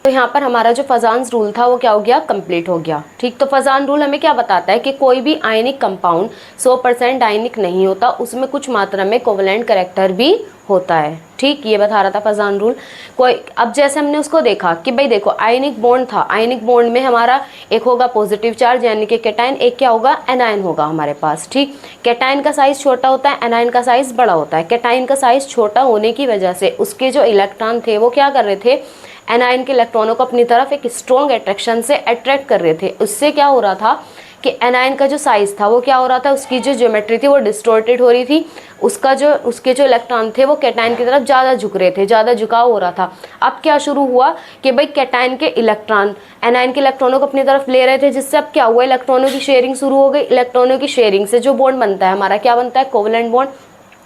तो यहाँ पर हमारा जो फजान्स रूल था वो क्या हो गया, कंप्लीट हो गया। ठीक, तो फजान रूल हमें क्या बताता है कि कोई भी आयनिक कंपाउंड 100% आयनिक नहीं होता, उसमें कुछ मात्रा में कोवेलेंट कैरेक्टर भी होता है। ठीक, ये बता रहा था फजान रूल। कोई अब जैसे हमने उसको देखा कि भाई देखो आयनिक बॉन्ड था, आयनिक बॉन्ड में हमारा एक होगा पॉजिटिव चार्ज यानी कि कैटायन, एक क्या होगा, एनायन होगा हमारे पास। ठीक, कैटायन का साइज छोटा होता है, एनायन का साइज बड़ा होता है। कैटायन का साइज छोटा होने की वजह से उसके जो इलेक्ट्रॉन थे वो क्या कर रहे थे, एनायन के इलेक्ट्रॉनों को अपनी तरफ एक स्ट्रॉन्ग अट्रैक्शन से अट्रैक्ट कर रहे थे। उससे क्या हो रहा था कि एनायन का जो साइज था वो क्या हो रहा था, उसकी जो ज्योमेट्री थी वो डिस्टॉर्टेड हो रही थी। उसके जो इलेक्ट्रॉन थे वो कैटायन की तरफ ज़्यादा झुक रहे थे, ज़्यादा झुकाव हो रहा था। अब क्या शुरू हुआ कि भाई कैटायन के इलेक्ट्रॉन एनायन के इलेक्ट्रॉनों को अपनी तरफ ले रहे थे, जिससे अब क्या हुआ, इलेक्ट्रॉनों की शेयरिंग शुरू हो गई। इलेक्ट्रॉनों की शेयरिंग से जो बॉन्ड बनता है हमारा, क्या बनता है, कोवेलेंट बॉन्ड।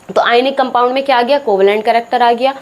तो आयनिक कंपाउंड में क्या आ गया, कोवेलेंट कैरेक्टर आ गया।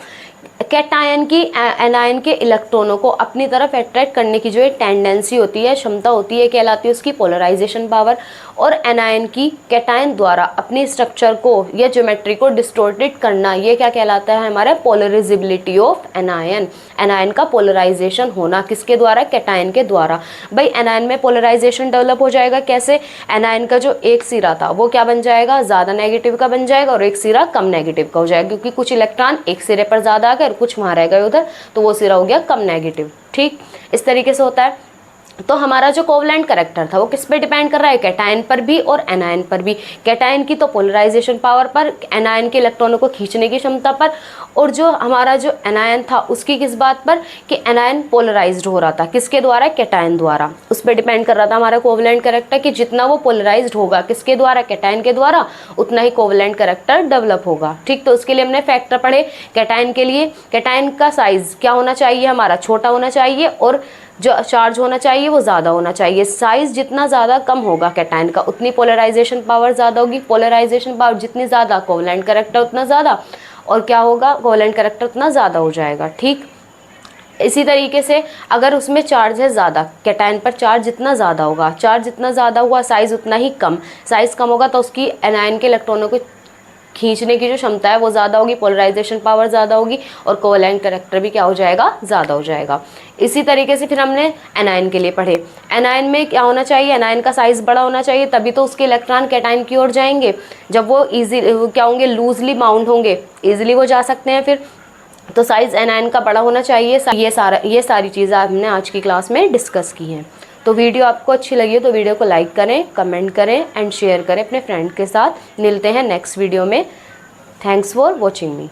कैटायन की एनायन के इलेक्ट्रॉनों को अपनी तरफ अट्रैक्ट करने की जो एक टेंडेंसी होती है, क्षमता होती है, कहलाती है उसकी पोलराइजेशन पावर। और एनायन की कैटायन द्वारा अपनी स्ट्रक्चर को या ज्योमेट्री को डिस्टॉर्टेड करना, ये क्या कहलाता है हमारा, पोलराइजिबिलिटी ऑफ एनायन। एनायन का पोलराइजेशन होना किसके द्वारा, कैटायन के द्वारा। भाई एनायन में पोलराइजेशन डेवलप हो जाएगा कैसे, एनायन का जो एक सिरा था वो क्या बन जाएगा, ज़्यादा नेगेटिव का बन जाएगा और एक सिरा कम नेगेटिव का हो जाएगा, क्योंकि कुछ इलेक्ट्रॉन एक सिरे पर ज़्यादा आ गए और कुछ वहाँ रह गए उधर, तो वो सिरा हो गया कम नेगेटिव। ठीक, इस तरीके से होता है। तो हमारा जो कोवेलेंट कैरेक्टर था वो किस पे डिपेंड कर रहा है, कैटायन पर भी और एनायन पर भी। कैटायन की तो पोलराइजेशन पावर पर, एनायन के इलेक्ट्रॉनों को खींचने की क्षमता पर, और जो हमारा जो एनायन था उसकी किस बात पर, कि एनायन पोलराइज्ड हो रहा था किसके द्वारा, कैटायन द्वारा। उस पर डिपेंड कर रहा था हमारा कोवेलेंट कैरेक्टर कि जितना वो पोलराइज्ड होगा किसके द्वारा, कैटायन के द्वारा, उतना ही कोवेलेंट कैरेक्टर डेवलप होगा। ठीक, तो उसके लिए हमने फैक्टर पढ़े। कैटायन के लिए कैटायन का साइज क्या होना चाहिए, हमारा छोटा होना चाहिए, और जो चार्ज होना चाहिए वो ज़्यादा होना चाहिए। साइज जितना ज़्यादा कम होगा कैटायन का, उतनी पोलराइजेशन पावर ज़्यादा होगी। पोलराइजेशन पावर जितनी ज़्यादा, कोवेलेंट कैरेक्टर उतना ज़्यादा, और क्या होगा, कोवेलेंट कैरेक्टर उतना ज़्यादा हो जाएगा। ठीक, इसी तरीके से अगर उसमें चार्ज है ज़्यादा, कैटायन पर चार्ज जितना ज़्यादा होगा, चार्ज जितना ज़्यादा हुआ साइज़ उतना ही कम, साइज़ कम होगा तो उसकी एनायन के इलेक्ट्रॉनों को खींचने की जो क्षमता है वो ज़्यादा होगी, पोलराइजेशन पावर ज़्यादा होगी, और कोवेलेंट कैरेक्टर भी क्या हो जाएगा, ज़्यादा हो जाएगा। इसी तरीके से फिर हमने एनायन के लिए पढ़े। एनायन में क्या होना चाहिए, एनायन का साइज़ बड़ा होना चाहिए, तभी तो उसके इलेक्ट्रॉन कैटायन की ओर जाएंगे। जब वो क्या होंगे, लूजली बाउंड होंगे, ईजिली वो जा सकते हैं फिर, तो साइज़ एनायन का बड़ा होना चाहिए। ये सारी चीज़ें हमने आज की क्लास में डिस्कस की हैं। तो वीडियो आपको अच्छी लगी हो तो वीडियो को लाइक करें, कमेंट करें एंड शेयर करें अपने फ्रेंड के साथ। मिलते हैं नेक्स्ट वीडियो में। Thanks for watching me.